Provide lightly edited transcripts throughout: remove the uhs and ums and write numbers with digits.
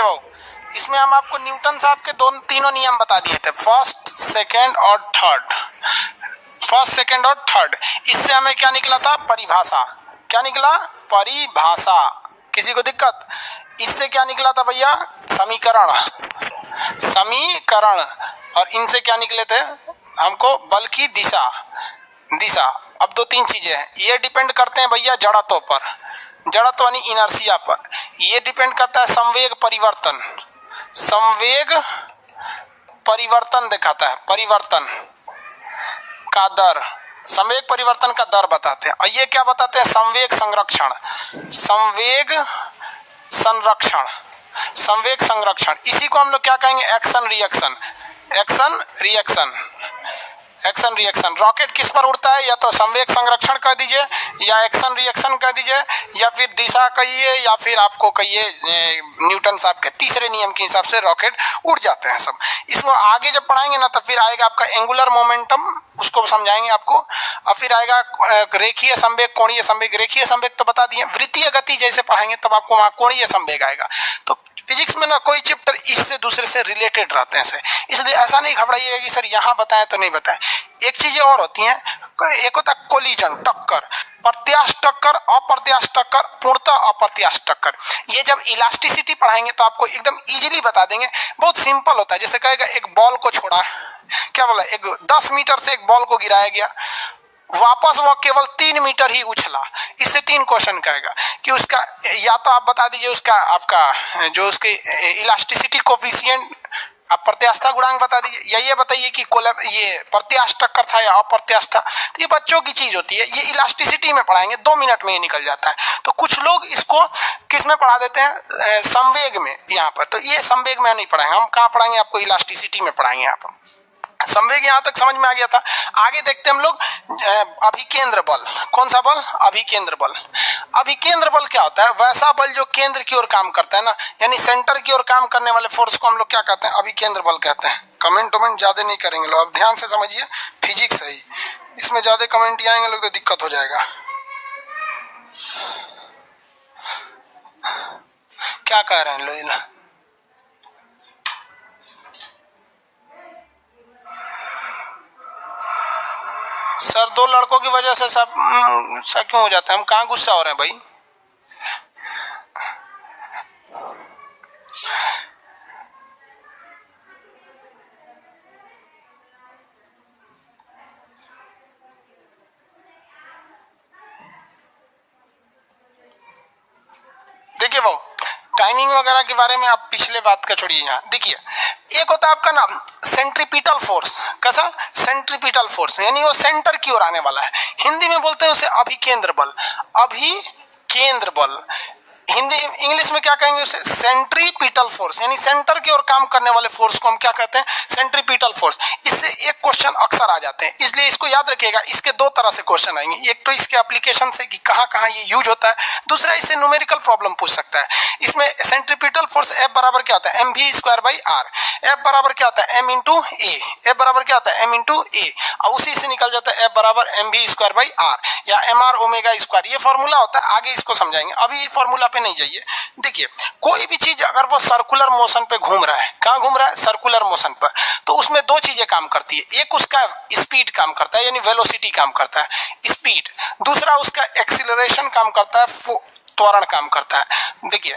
भाऊ, इसमें हम आपको न्यूटन साहब के तीनों नियम बता दिए थे, फर्स्ट सेकंड और थर्ड। फर्स्ट सेकंड और थर्ड, इससे हमें क्या निकला था? परिभाषा। क्या निकला? परिभाषा। किसी को दिक्कत? इससे क्या निकला था भैया? समीकरण। समीकरण। और इनसे क्या निकले थे हमको? बल की दिशा। दिशा। अब दो तीन चीजें हैं, ये डिपेंड करते हैं भैया जड़त्व पर, जड़त्व यानी इनर्शिया पर। ये डिपेंड करता है संवेग परिवर्तन। संवेग परिवर्तन दिखाता है, परिवर्तन का दर, संवेग परिवर्तन का दर बताते हैं। और ये क्या बताते हैं? संवेग संरक्षण। संवेग संरक्षण, संवेग संरक्षण। इसी को हम लोग क्या कहेंगे? Action reaction. Action reaction, action reaction. Rocket किस पर उड़ता है? या तो संवेग संरक्षण कह दीजिए, या एक्शन रिएक्शन कह दीजिए, या फिर दिशा कहिए, या फिर आपको कहिए न्यूटन साहब के तीसरे नियम के हिसाब से रॉकेट उड़ जाते हैं सब। इसको आगे जब पढ़ाएंगे ना तो फिर आएगा आपका एंगुलर मोमेंटम, उसको समझाएंगे आपको। और फिर आएगा रेखीय संवेग, कोणीय संवेग। रेखीय संवेग तो बता दिए, वृत्तीय गति जैसे पढ़ाएंगे तब आपको वहां कोणीय संवेग आएगा। तो फिजिक्स में ना कोई चैप्टर इससे दूसरे से रिलेटेड रहते हैं, इसलिए ऐसा नहीं घबराइएगा कि सर यहाँ बताएं तो नहीं बताएं। एक चीजें और होती हैं, एक होता है कोलिजन, टक्कर, प्रत्यास्थ टक्कर, अप्रत्यास्थ टक्कर, पूर्णतः अप्रत्यास्थ टक्कर। ये जब इलास्टिसिटी पढ़ाएंगे तो आपको एकदम इजीली बता देंगे। बहुत सिंपल होता है, जैसे कहेगा एक बॉल को छोड़ा, क्या बोला, एक 10 मीटर से एक बॉल को गिराया गया, वापस वह केवल 3 मीटर ही उछला। इससे 3 क्वेश्चन कहेगा कि उसका, या तो आप बता दीजिए उसका, आपका जो उसके इलास्टिसिटी कोफिशिएंट, आप प्रत्यास्थता गुणांक बता दीजिए, या ये बताइए कि ये प्रत्यास्थ टक्कर था या अप्रत्यास्थ था। तो ये बच्चों की चीज होती है, ये इलास्टिसिटी में पढ़ाएंगे, 2 मिनट में ये निकल जाता है। तो कुछ लोग इसको किस में पढ़ा देते हैं? संवेग में, यहाँ पर। तो ये संवेग में नहीं पढ़ाएंगे हम, कहाँ पढ़ाएंगे? आपको इलास्टिसिटी में पढ़ाएंगे। आप संवेग यहाँ तक समझ में आ गया था। आगे देखते हैं हम लोग अभिकेंद्र बल। कौन सा बल? अभिकेंद्र बल। अभिकेंद्र बल क्या होता है? वैसा बल जो केंद्र की ओर काम करता है ना, यानी सेंटर की ओर काम करने वाले फोर्स को हम लोग क्या कहते हैं? अभिकेंद्र बल कहते हैं। कमेंट वमेंट ज्यादा नहीं करेंगे लोग, अब ध्यान से समझिए, फिजिक्स है ही, इसमें ज्यादा कमेंट आएंगे लोग तो दिक्कत हो जाएगा। क्या कह रहे हैं लोग? सर 2 लड़कों की वजह से सब क्यों हो जाता है? हम कहाँ गुस्सा हो रहे हैं भाई? देखिए वो टाइमिंग वगैरह के बारे में आप पिछले बात का छोड़िए। यहाँ देखिए, एक होता है आपका नाम सेंट्रीपिटल फोर्स। कैसा? सेंट्रीपिटल फोर्स, यानी वो सेंटर की ओर आने वाला है। हिंदी में बोलते हैं उसे अभिकेंद्र बल। अभिकेंद्र बल, हिंदी इंग्लिश में क्या कहेंगे उसे? सेंट्रीपिटल फोर्स, यानी सेंटर की ओर काम करने वाले फोर्स को हम क्या कहते हैं? Centripetal force. इससे एक क्वेश्चन अक्सर आ जाते हैं, इसलिए इसको याद रखिएगा। इसके 2 तरह से क्वेश्चन आएंगे, एक तो इसके एप्लीकेशन से कि कहाँ कहाँ ये यूज होता है, दूसरा इससे न्यूमेरिकल प्रॉब्लम पूछ सकता है। इसमें सेंट्रीपिटल फोर्स F बराबर क्या होता है? mv²/r। F बराबर क्या होता है? m × a। F बराबर क्या होता है? m × a। और उसी से निकल जाता है F बराबर mv²/r या mr⍵²। ये फॉर्मूला होता है, आगे इसको समझाएंगे, अभी फॉर्मूला पे नहीं जाइए। देखिए, कोई भी चीज अगर वो सर्कुलर मोशन पे घूम रहा है, कहाँ घूम रहा है? सर्कुलर मोशन पर, तो उसमें 2 चीजें काम करती है। एक उसका स्पीड काम करता है, यानी वेलोसिटी काम करता है, स्पीड। दूसरा उसका एक्सीलरेशन काम करता है, त्वरण काम करता है। देखिए,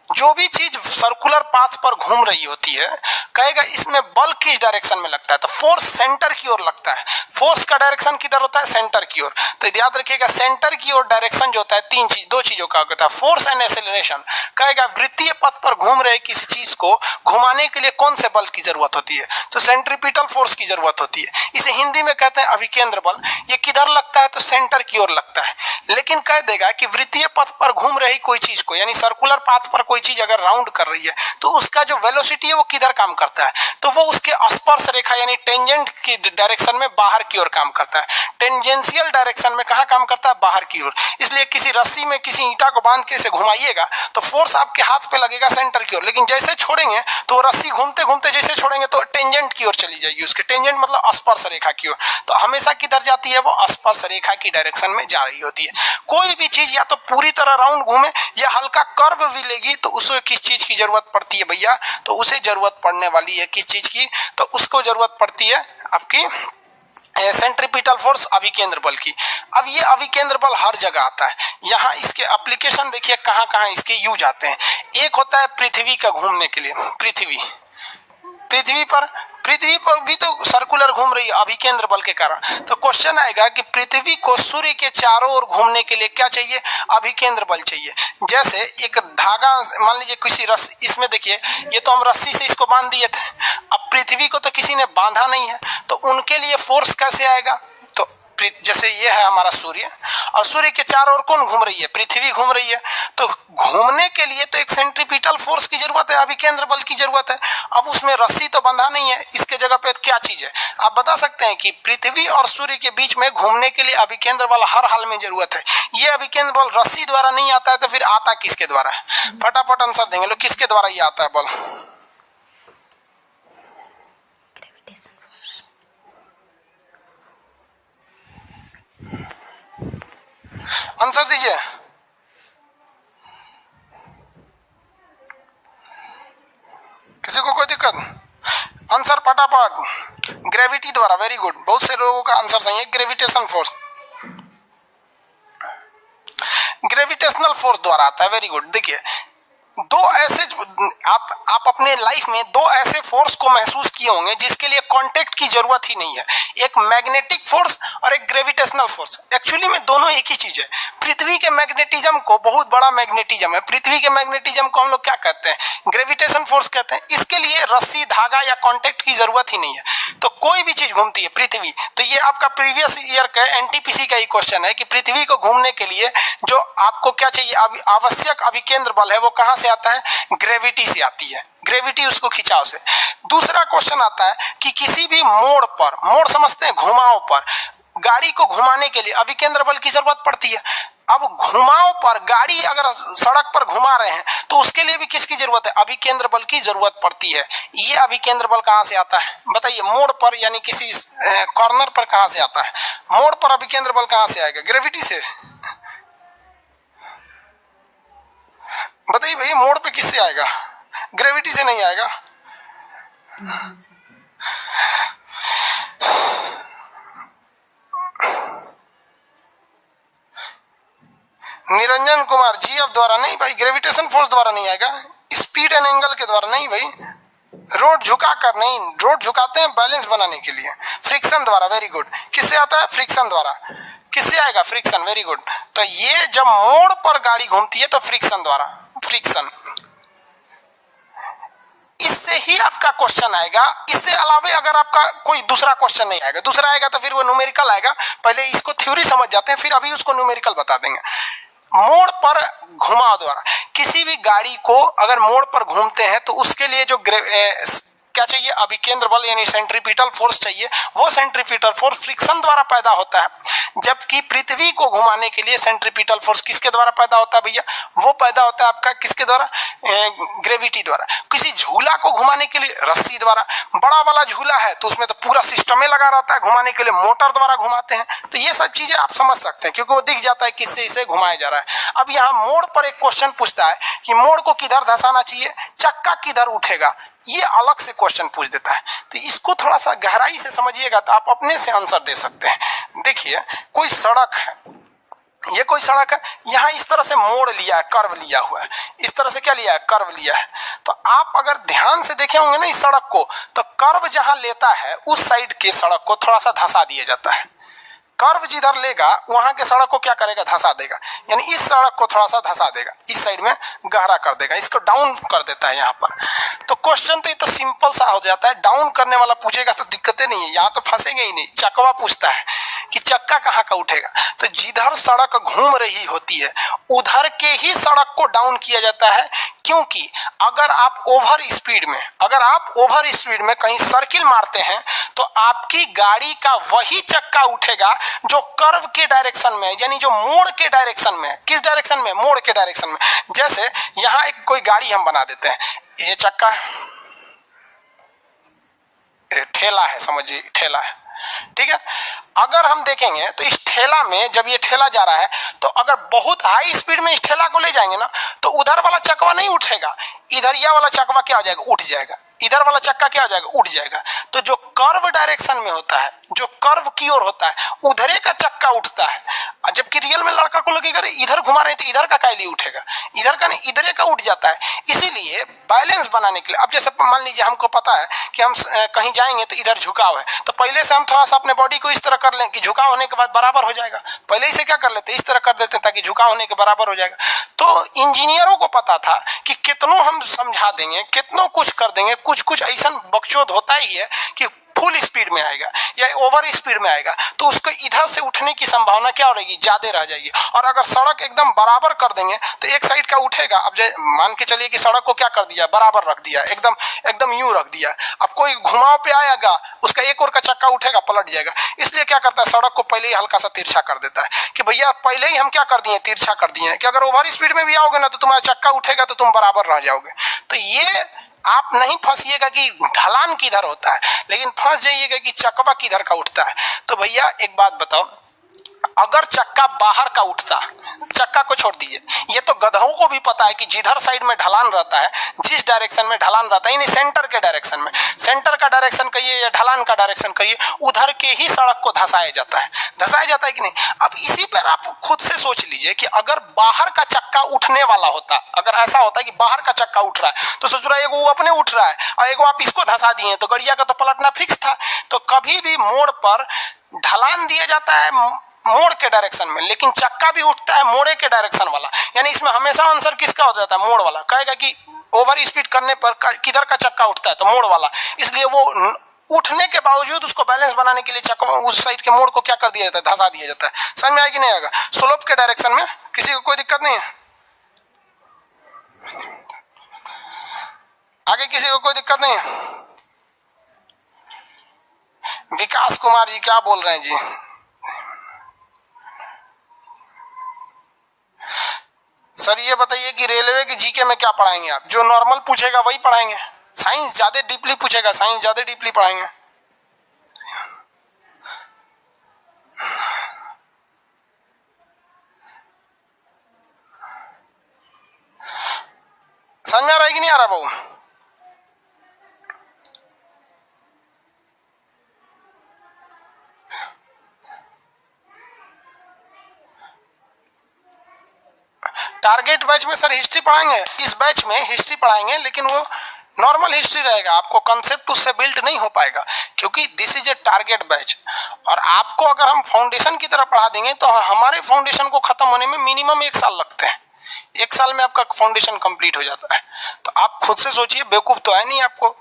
जो भी चीज सर्कुलर पाथ पर घूम रही होती है, कहेगा इसमें बल किस डायरेक्शन में लगता है? तो फोर्स सेंटर की ओर लगता है। फोर्स का डायरेक्शन किधर होता है? सेंटर की ओर। तो याद रखिएगा, सेंटर की ओर डायरेक्शन जो होता है 2 चीजों का होता है, फोर्स एंड एक्सेलरेशन। कहेगा वृत्तीय पथ पर घूम रहे किसी चीज को घुमाने के लिए कौन से बल की जरूरत होती है? तो सेंट्रीपिटल फोर्स की जरूरत होती है। इसे हिंदी में कहते हैं अभिकेंद्र बल। ये किधर लगता है? तो सेंटर की ओर लगता है। लेकिन कह देगा कि वृत्तीय पथ पर घूम रही कोई चीज को, यानी सर्कुलर पाथ पर कोई चीज अगर राउंड कर रही है, तो उसका जो वेलोसिटी है वो किधर काम करता है? तो वो उसके स्पर्श रेखा यानी टेंजेंट की डायरेक्शन में बाहर की ओर काम करता है। टेंजेंशियल डायरेक्शन में कहाँ काम करता है? बाहर की ओर। इसलिए किसी रस्सी में किसी ईंटा को बांध के इसे घुमाइएगा तो फोर्स आपके हाथ पे लगेगा सेंटर की ओर, लेकिन जैसे छोड़ेंगे तो रस्सी घूमते घूमते जैसे छोड़ेंगे तो टेंजेंट की ओर चली जाएगी। उसके टेंजेंट मतलब स्पर्श रेखा की ओर। तो हमेशा किधर जाती है? वो स्पर्श रेखा की डायरेक्शन में जा रही होती है। कोई भी चीज या तो पूरी तरह राउंड घूमे या हल्का कर्व भी लेगी तो तो उसे किस चीज की जरूरत पड़ती है भैया, तो उसे जरूरत पड़ने वाली है किस चीज की, तो उसको जरूरत पड़ती है आपकी सेंट्रीपिटल फोर्स, अभिकेंद्र बल की। अब ये अभिकेंद्र बल हर जगह आता है, यहाँ इसके एप्लीकेशन देखिए कहाँ कहाँ इसके यूज आते हैं। एक होता है पृथ्वी का घूमने के लिए, पृथ्वी पर भी तो सर्कुलर घूम रही है अभिकेंद्र बल के कारण। तो क्वेश्चन आएगा कि पृथ्वी को सूर्य के चारों ओर घूमने के लिए क्या चाहिए, अभिकेंद्र बल चाहिए। जैसे एक धागा मान लीजिए किसी रस्सी, इसमें देखिए ये तो हम रस्सी से इसको बांध दिए थे, अब पृथ्वी को तो किसी ने बांधा नहीं है, तो उनके लिए फोर्स कैसे आएगा, तो जैसे ये है हमारा सूर्य और सूर्य के चारों ओर कौन घूम रही है, पृथ्वी घूम रही है, तो घूमने के लिए तो एक सेंट्रीपिटल फोर्स की जरूरत है, अभिकेंद्र बल की जरूरत है। अब उसमें रस्सी तो बंधा नहीं है, इसके जगह पे क्या चीज है, आप बता सकते हैं कि पृथ्वी और सूर्य के बीच में घूमने के लिए अभिकेंद्र बल हर हाल में जरूरत है। ये अभिकेंद्र बल रस्सी द्वारा नहीं आता है, तो फिर आता किसके द्वारा है, फटाफट आंसर देंगे लोग, किसके द्वारा ये आता है बल, आंसर दीजिए। किसी को कोई दिक्कत, आंसर फटाफट, ग्रेविटी द्वारा, वेरी गुड, बहुत से लोगों का आंसर सही है, ग्रेविटेशन फोर्स, ग्रेविटेशनल फोर्स द्वारा आता है, वेरी गुड। देखिए दो ऐसे आप अपने लाइफ में दो ऐसे फोर्स को महसूस किए होंगे जिसके लिए कांटेक्ट की जरूरत ही नहीं है, एक मैग्नेटिक फोर्स और एक ग्रेविटेशनल फोर्स। एक्चुअली में दोनों एक ही चीज है। पृथ्वी के मैग्नेटिज्म को, बहुत बड़ा मैग्नेटिज्म है, पृथ्वी के मैग्नेटिज्म को हम लोग क्या कहते हैं, ग्रेविटेशन फोर्स कहते हैं। इसके लिए रस्सी, धागा या कांटेक्ट की जरूरत ही नहीं है, तो कोई भी चीज घूमती है पृथ्वी। तो ये आपका प्रीवियस ईयर का एनटीपीसी का ही क्वेश्चन है कि पृथ्वी को घूमने के लिए जो आपको क्या चाहिए, आवश्यक अभिकेंद्र बल है, वो कहां से आता है, ग्रेविटी से आती है, ग्रेविटी उसको खिंचाव से। दूसरा क्वेश्चन आता है कि किसी भी मोड़ पर, मोड़ समझते हैं, घुमाव पर गाड़ी को घुमाने के लिए अभिकेंद्र बल की जरूरत पड़ती है। अब घुमाव पर गाड़ी अगर सड़क पर घुमा रहे हैं तो उसके लिए भी किसकी जरूरत है, अभिकेंद्र बल की जरूरत पड़ती है। ये अभिकेंद्र बल कहां से आता है बताइए, मोड़ पर यानी किसी कॉर्नर पर कहां से आता है, मोड़ पर अभिकेंद्र बल कहां से आएगा, ग्रेविटी से। बताइए भैया मोड़ पे किससे आएगा, ग्रेविटी से नहीं आएगा। निरंजन कुमार, जीएफ द्वारा नहीं भाई, ग्रेविटेशन फोर्स द्वारा नहीं आएगा, स्पीड एंड एंगल के द्वारा नहीं भाई, रोड झुका कर नहीं, रोड झुकाते हैं बैलेंस बनाने के लिए, फ्रिक्शन द्वारा, वेरी गुड। किससे आता है, फ्रिक्शन द्वारा। किससे आएगा, फ्रिक्शन, वेरी गुड। तो ये जब मोड़ पर गाड़ी घूमती है तो फ्रिक्शन द्वारा, फ्रिक्शन। इससे ही आपका क्वेश्चन आएगा, इससे अलावा अगर आपका कोई दूसरा क्वेश्चन नहीं आएगा, दूसरा आएगा तो फिर वो न्यूमेरिकल आएगा। पहले इसको थ्योरी समझ जाते हैं, फिर अभी उसको न्यूमेरिकल बता देंगे। मोड़ पर घुमाव द्वारा किसी भी गाड़ी को अगर मोड़ पर घूमते हैं तो उसके लिए जो क्या चाहिए, अभिकेंद्र बल यानी सेंट्रीपिटल फोर्स चाहिए। वो सेंट्रीपिटल फोर्स फ्रिक्शन द्वारा पैदा होता है, जबकि पृथ्वी को घुमाने के लिए सेंट्रीपिटल फोर्स किसके द्वारा पैदा होता है भैया, वो पैदा होता है आपका किसके द्वारा, ग्रेविटी द्वारा। किसी झूला को घुमाने के लिए रस्सी द्वारा, बड़ा वाला झूला है तो उसमें तो पूरा सिस्टम लगा रहता है, घुमाने के लिए मोटर द्वारा घुमाते हैं। तो ये सब चीजें आप समझ सकते हैं क्योंकि वो दिख जाता है किससे इसे घुमाया जा रहा है। अब यहाँ मोड़ पर एक क्वेश्चन पूछता है कि मोड़ को किधर धंसाना चाहिए, चक्का किधर उठेगा, ये अलग से क्वेश्चन पूछ देता है। तो इसको थोड़ा सा गहराई से समझिएगा तो आप अपने से आंसर दे सकते हैं। देखिए कोई सड़क है, ये कोई सड़क है, यहाँ इस तरह से मोड़ लिया है, कर्व लिया हुआ है, इस तरह से क्या लिया है, कर्व लिया है। तो आप अगर ध्यान से देखे होंगे ना इस सड़क को, तो कर्व जहां लेता है उस साइड के सड़क को थोड़ा सा धंसा दिया जाता है। कर्व जिधर लेगा वहां के सड़क को क्या करेगा, धंसा देगा, यानी इस सड़क को थोड़ा सा धंसा देगा, इस साइड में गहरा कर देगा, इसको डाउन कर देता है यहाँ पर। तो क्वेश्चन तो ये तो सिंपल सा हो जाता है, डाउन करने वाला पूछेगा तो दिक्कतें नहीं है, यहाँ तो फंसेंगे ही नहीं। चकवा पूछता है कि चक्का कहाँ का उठेगा, तो जिधर सड़क घूम रही होती है उधर के ही सड़क को डाउन किया जाता है, क्योंकि अगर आप ओवर स्पीड में कहीं सर्किल मारते हैं तो आपकी गाड़ी का वही चक्का उठेगा जो कर्व के डायरेक्शन में, यानी जो मोड़ के डायरेक्शन में। किस डायरेक्शन में, मोड़ के डायरेक्शन में। जैसे यहां एक कोई गाड़ी हम बना देते हैं, ये चक्का ठेला है, समझिए ठेला है, ठीक है। अगर हम देखेंगे तो इस ठेला में जब ये ठेला जा रहा है तो अगर बहुत हाई स्पीड में इस ठेला को ले जाएंगे ना तो उधर वाला चकवा नहीं उठेगा, इधर यह वाला चकवा क्या हो जाएगा, उठ जाएगा, इधर वाला चक्का क्या हो जाएगा, उठ जाएगा। तो जो कर्व डायरेक्शन में होता है, जो कर्व की ओर होता है, उधरे का चक्का उठता है। जबकि रियल में लड़का को लगेगा इधर घुमा रहे तो इधर का कायली उठेगा, इधर का नहीं इधरे का उठ जाता है। इसीलिए बैलेंस बनाने के लिए, अब जैसे मान लीजिए हमको पता है कि हम कहीं जाएंगे तो इधर झुकाव है, तो पहले से हम थोड़ा सा अपने बॉडी को इस तरह कर लें कि झुकाव होने के बाद बराबर हो जाएगा। पहले ही से क्या कर लेते, इस तरह कर देते ताकि झुकाव होने के बराबर हो जाएगा। तो इंजीनियरों को पता था कि कितनों हम समझा देंगे, कितनों कुछ कर देंगे, कुछ कुछ ऐसा बकचोद होता ही है कि फुल स्पीड में आएगा या ओवर स्पीड में आएगा तो उसको इधर से उठने की संभावना क्या हो रहेगी, ज्यादा रह जाएगी। और अगर सड़क एकदम बराबर कर देंगे तो एक साइड का उठेगा। अब मान के चलिए कि सड़क को क्या कर दिया, बराबर रख दिया, एकदम एकदम यूं रख दिया। अब कोई घुमाव पे आएगा उसका एक और का चक्का उठेगा, पलट जाएगा। इसलिए क्या करता है, सड़क को पहले ही हल्का सा तिरछा कर देता है कि भैया पहले ही हम क्या कर दिए, तिरछा कर दिए कि अगर ओवर स्पीड में भी आओगे ना तो तुम्हारा चक्का उठेगा तो तुम बराबर रह जाओगे। तो ये आप नहीं फंसिएगा कि ढलान किधर होता है, लेकिन फंस जाइएगा कि चकवा किधर का उठता है। तो भैया एक बात बताओ, अगर चक्का बाहर का उठता, चक्का को छोड़ दीजिए, ये तो गधों को भी पता है कि जिधर साइड में ढलान रहता है, जिस डायरेक्शन में ढलान रहता है, यानी सेंटर के डायरेक्शन में, सेंटर का डायरेक्शन कहिए या ढलान का डायरेक्शन कहिए, उधर के ही सड़क को धसाया जाता है। धसाया जाता है कि नहीं। अब इसी पर आप खुद से सोच लीजिए कि अगर बाहर का चक्का उठने वाला होता, अगर ऐसा होता है कि बाहर का चक्का उठ रहा है तो सोच रहा है एगो अपने उठ रहा है और एगो आप इसको धसा दिए तो गड़िया का तो पलटना फिक्स था। तो कभी भी मोड़ पर ढलान दिया जाता है मोड़ के डायरेक्शन में, लेकिन चक्का भी उठता है मोड़े के डायरेक्शन वाला। यानी इसमें हमेशा आंसर किसका हो जाता है, मोड़ वाला। कहेगा कि ओवर स्पीड करने पर किधर का चक्का उठता है, तो मोड़ वाला। इसलिए वो उठने के बावजूद उसको बैलेंस बनाने के लिए चक्का उस साइड के मोड़ को क्या कर दिया जाता है, धसा दिया जाता है। समझ में आएगी नहीं आएगा। स्लोप के डायरेक्शन में किसी को कोई दिक्कत नहीं है, आगे किसी को कोई दिक्कत नहीं है। विकास कुमार जी क्या बोल रहे हैं जी। सर ये बताइए कि रेलवे की जीके में क्या पढ़ाएंगे आप, जो नॉर्मल पूछेगा वही पढ़ाएंगे, साइंस ज्यादा डीपली पूछेगा साइंस ज्यादा डीपली पढ़ाएंगे। समझ में आ रहा है कि नहीं आ रहा बहू। टारगेट बैच में सर हिस्ट्री पढ़ाएंगे, इस बैच में हिस्ट्री पढ़ाएंगे, लेकिन वो नॉर्मल हिस्ट्री रहेगा, आपको कंसेप्ट उससे बिल्ड नहीं हो पाएगा क्योंकि this is a target batch. और आपको अगर हम फाउंडेशन की तरह पढ़ा देंगे तो हमारे फाउंडेशन को खत्म होने में मिनिमम 1 साल लगते हैं, 1 साल में आपका फाउंडेशन कंप्लीट हो जाता है। तो आप खुद से सोचिए, बेवकूफ तो है नहीं आपको,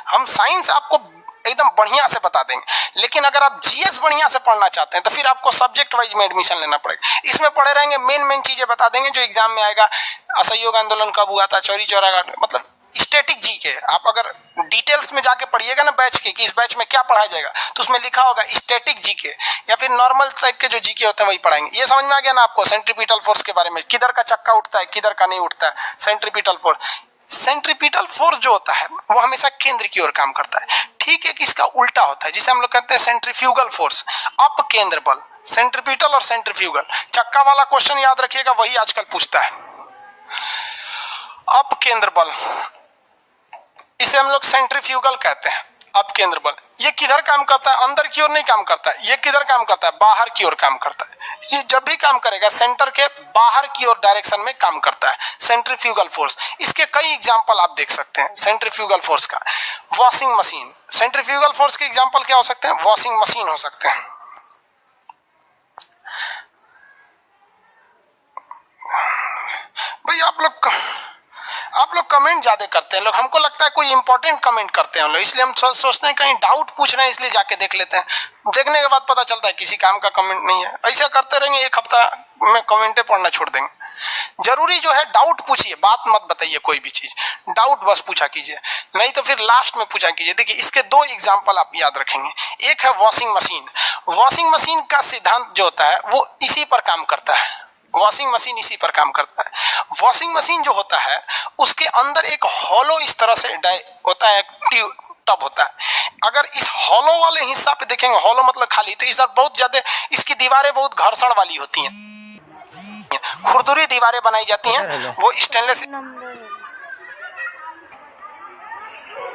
हम साइंस आपको एकदम बढ़िया से बता देंगे। लेकिन अगर आप जीएस बढ़िया से पढ़ना चाहते हैं तो फिर आपको सब्जेक्ट वाइज में एडमिशन लेना पड़ेगा। इसमें पढ़े रहेंगे, मेन चीजें बता देंगे जो एग्जाम में आएगा। असहयोग आंदोलन कब हुआ था, चौरी चौरा, मतलब स्टैटिक जी के आप अगर डिटेल्स में जाके पढ़िएगा ना बैच के कि इस बैच में क्या पढ़ाया जाएगा तो उसमें लिखा होगा स्टैटिक जी के, या फिर नॉर्मल टाइप के जो जी के होते हैं वही पढ़ाएंगे। ये समझ में आ गया ना आपको, सेंट्रीपिटल फोर्स के बारे में, किधर का चक्का उठता है किधर का नहीं उठता है। सेंट्रीपिटल फोर्स, सेंट्रीपिटल फोर्स जो होता है वो हमेशा केंद्र की ओर काम करता है। ठीक है कि इसका उल्टा होता है जिसे हम लोग कहते हैं सेंट्रीफ्यूगल फोर्स, अप केंद्र बल। सेंट्रीपिटल और सेंट्रीफ्यूगल, चक्का वाला क्वेश्चन याद रखिएगा, वही आजकल पूछता है। अप केंद्र बल, इसे हम लोग सेंट्रीफ्यूगल कहते हैं। अप केंद्र बल ये किधर काम करता है, अंदर की ओर नहीं काम करता है। ये किधर काम करता है, बाहर की ओर काम करता है। ये जब भी काम करेगा सेंटर के बाहर की ओर डायरेक्शन में काम करता है, सेंट्रीफ्यूगल फोर्स। इसके कई एग्जांपल आप देख सकते हैं सेंट्रीफ्यूगल फोर्स का। वॉशिंग मशीन, सेंट्रीफ्यूगल फोर्स के एग्जांपल क्या हो सकते हैं, वॉशिंग मशीन हो सकते हैं। भाई आप लोग कमेंट ज्यादा करते हैं लोग, हमको लगता है कोई इंपॉर्टेंट कमेंट करते हैं हम लोग, इसलिए हम सोचते हैं कहीं डाउट पूछ रहे हैं इसलिए जाके देख लेते हैं। देखने के बाद पता चलता है किसी काम का कमेंट नहीं है। ऐसा करते रहेंगे 1 हफ्ता में कमेंटें पढ़ना छोड़ देंगे। जरूरी जो है डाउट पूछिए, बात मत बताइए कोई भी चीज, डाउट बस पूछा कीजिए, नहीं तो फिर लास्ट में पूछा कीजिए। देखिए इसके 2 एग्जांपल आप याद रखेंगे। एक है वॉशिंग मशीन। वॉशिंग मशीन का सिद्धांत जो होता है वो इसी पर काम करता है, वॉशिंग मशीन इसी पर काम करता है। वॉशिंग मशीन जो होता है उसके अंदर एक हॉलो इस तरह से होता है टब होता है। अगर इस हॉलो वाले हिस्सा पे देखेंगे, हॉलो मतलब खाली, तो इस तरफ बहुत ज्यादा इसकी दीवारें बहुत घर्षण वाली होती हैं, खुरदुरी दीवारें बनाई जाती हैं। वो स्टेनलेस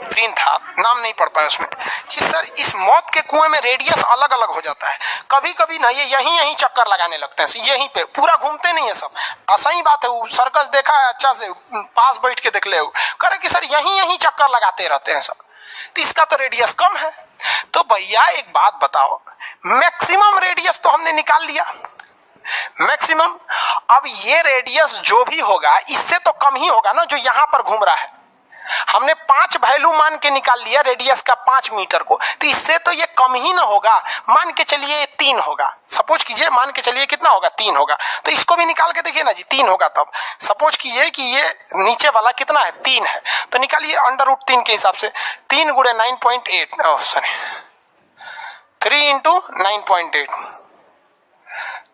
स्क्रीन था, नाम नहीं पढ़ पाया उसमें कि सर इस मौत के कुएं में रेडियस अलग अलग हो जाता है। कभी कभी ना ये यहीं चक्कर लगाने लगते हैं, यहीं पे पूरा घूमते नहीं है सब। असही बात है, सर्कस देखा है अच्छा से, पास बैठ के देख ले, करे कि सर यहीं चक्कर लगाते रहते हैं सब, तो इसका तो रेडियस कम है। तो भैया एक बात बताओ, मैक्सिमम रेडियस तो हमने निकाल लिया, मैक्सिमम। अब ये रेडियस जो भी होगा इससे तो कम ही होगा ना जो यहां पर घूम रहा है। हमने 5 वैल्यू मान के निकाल लिया रेडियस का 5 मीटर को, तो इससे तो ये कम ही ना होगा। मान के चलिए ये 3 होगा, सपोज कीजिए, मान के चलिए कितना होगा, 3 होगा, तो इसको भी निकाल के देखिए ना जी, 3 होगा। तब सपोज कीजिए कि ये नीचे वाला कितना है, 3 है, तो निकालिए √3 के हिसाब से। 3 गुणे 9.8, सॉरी 3 इंटू 9.8,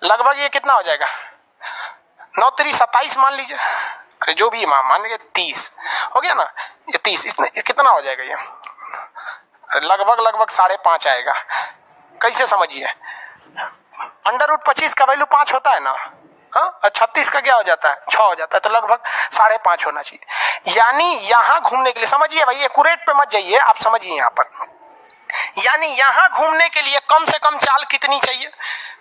लगभग ये कितना हो जाएगा, 9 3 27 मान लीजिए, अरे जो भी मान लीजिए 30 हो गया ना, ये 30, ये कितना हो जाएगा, ये अरे लगभग 5.5 आएगा। कैसे समझिए, √25 का वैल्यू 5 होता है ना, हाँ, 36 का क्या हो जाता है, 6 हो जाता है, तो लगभग 5.5 होना चाहिए। यानी यहां घूमने के लिए, समझिए भाई, एक्यूरेट पे मत जाइए, आप समझिए यहां पर, यानी यहां घूमने के लिए कम से कम चाल कितनी चाहिए,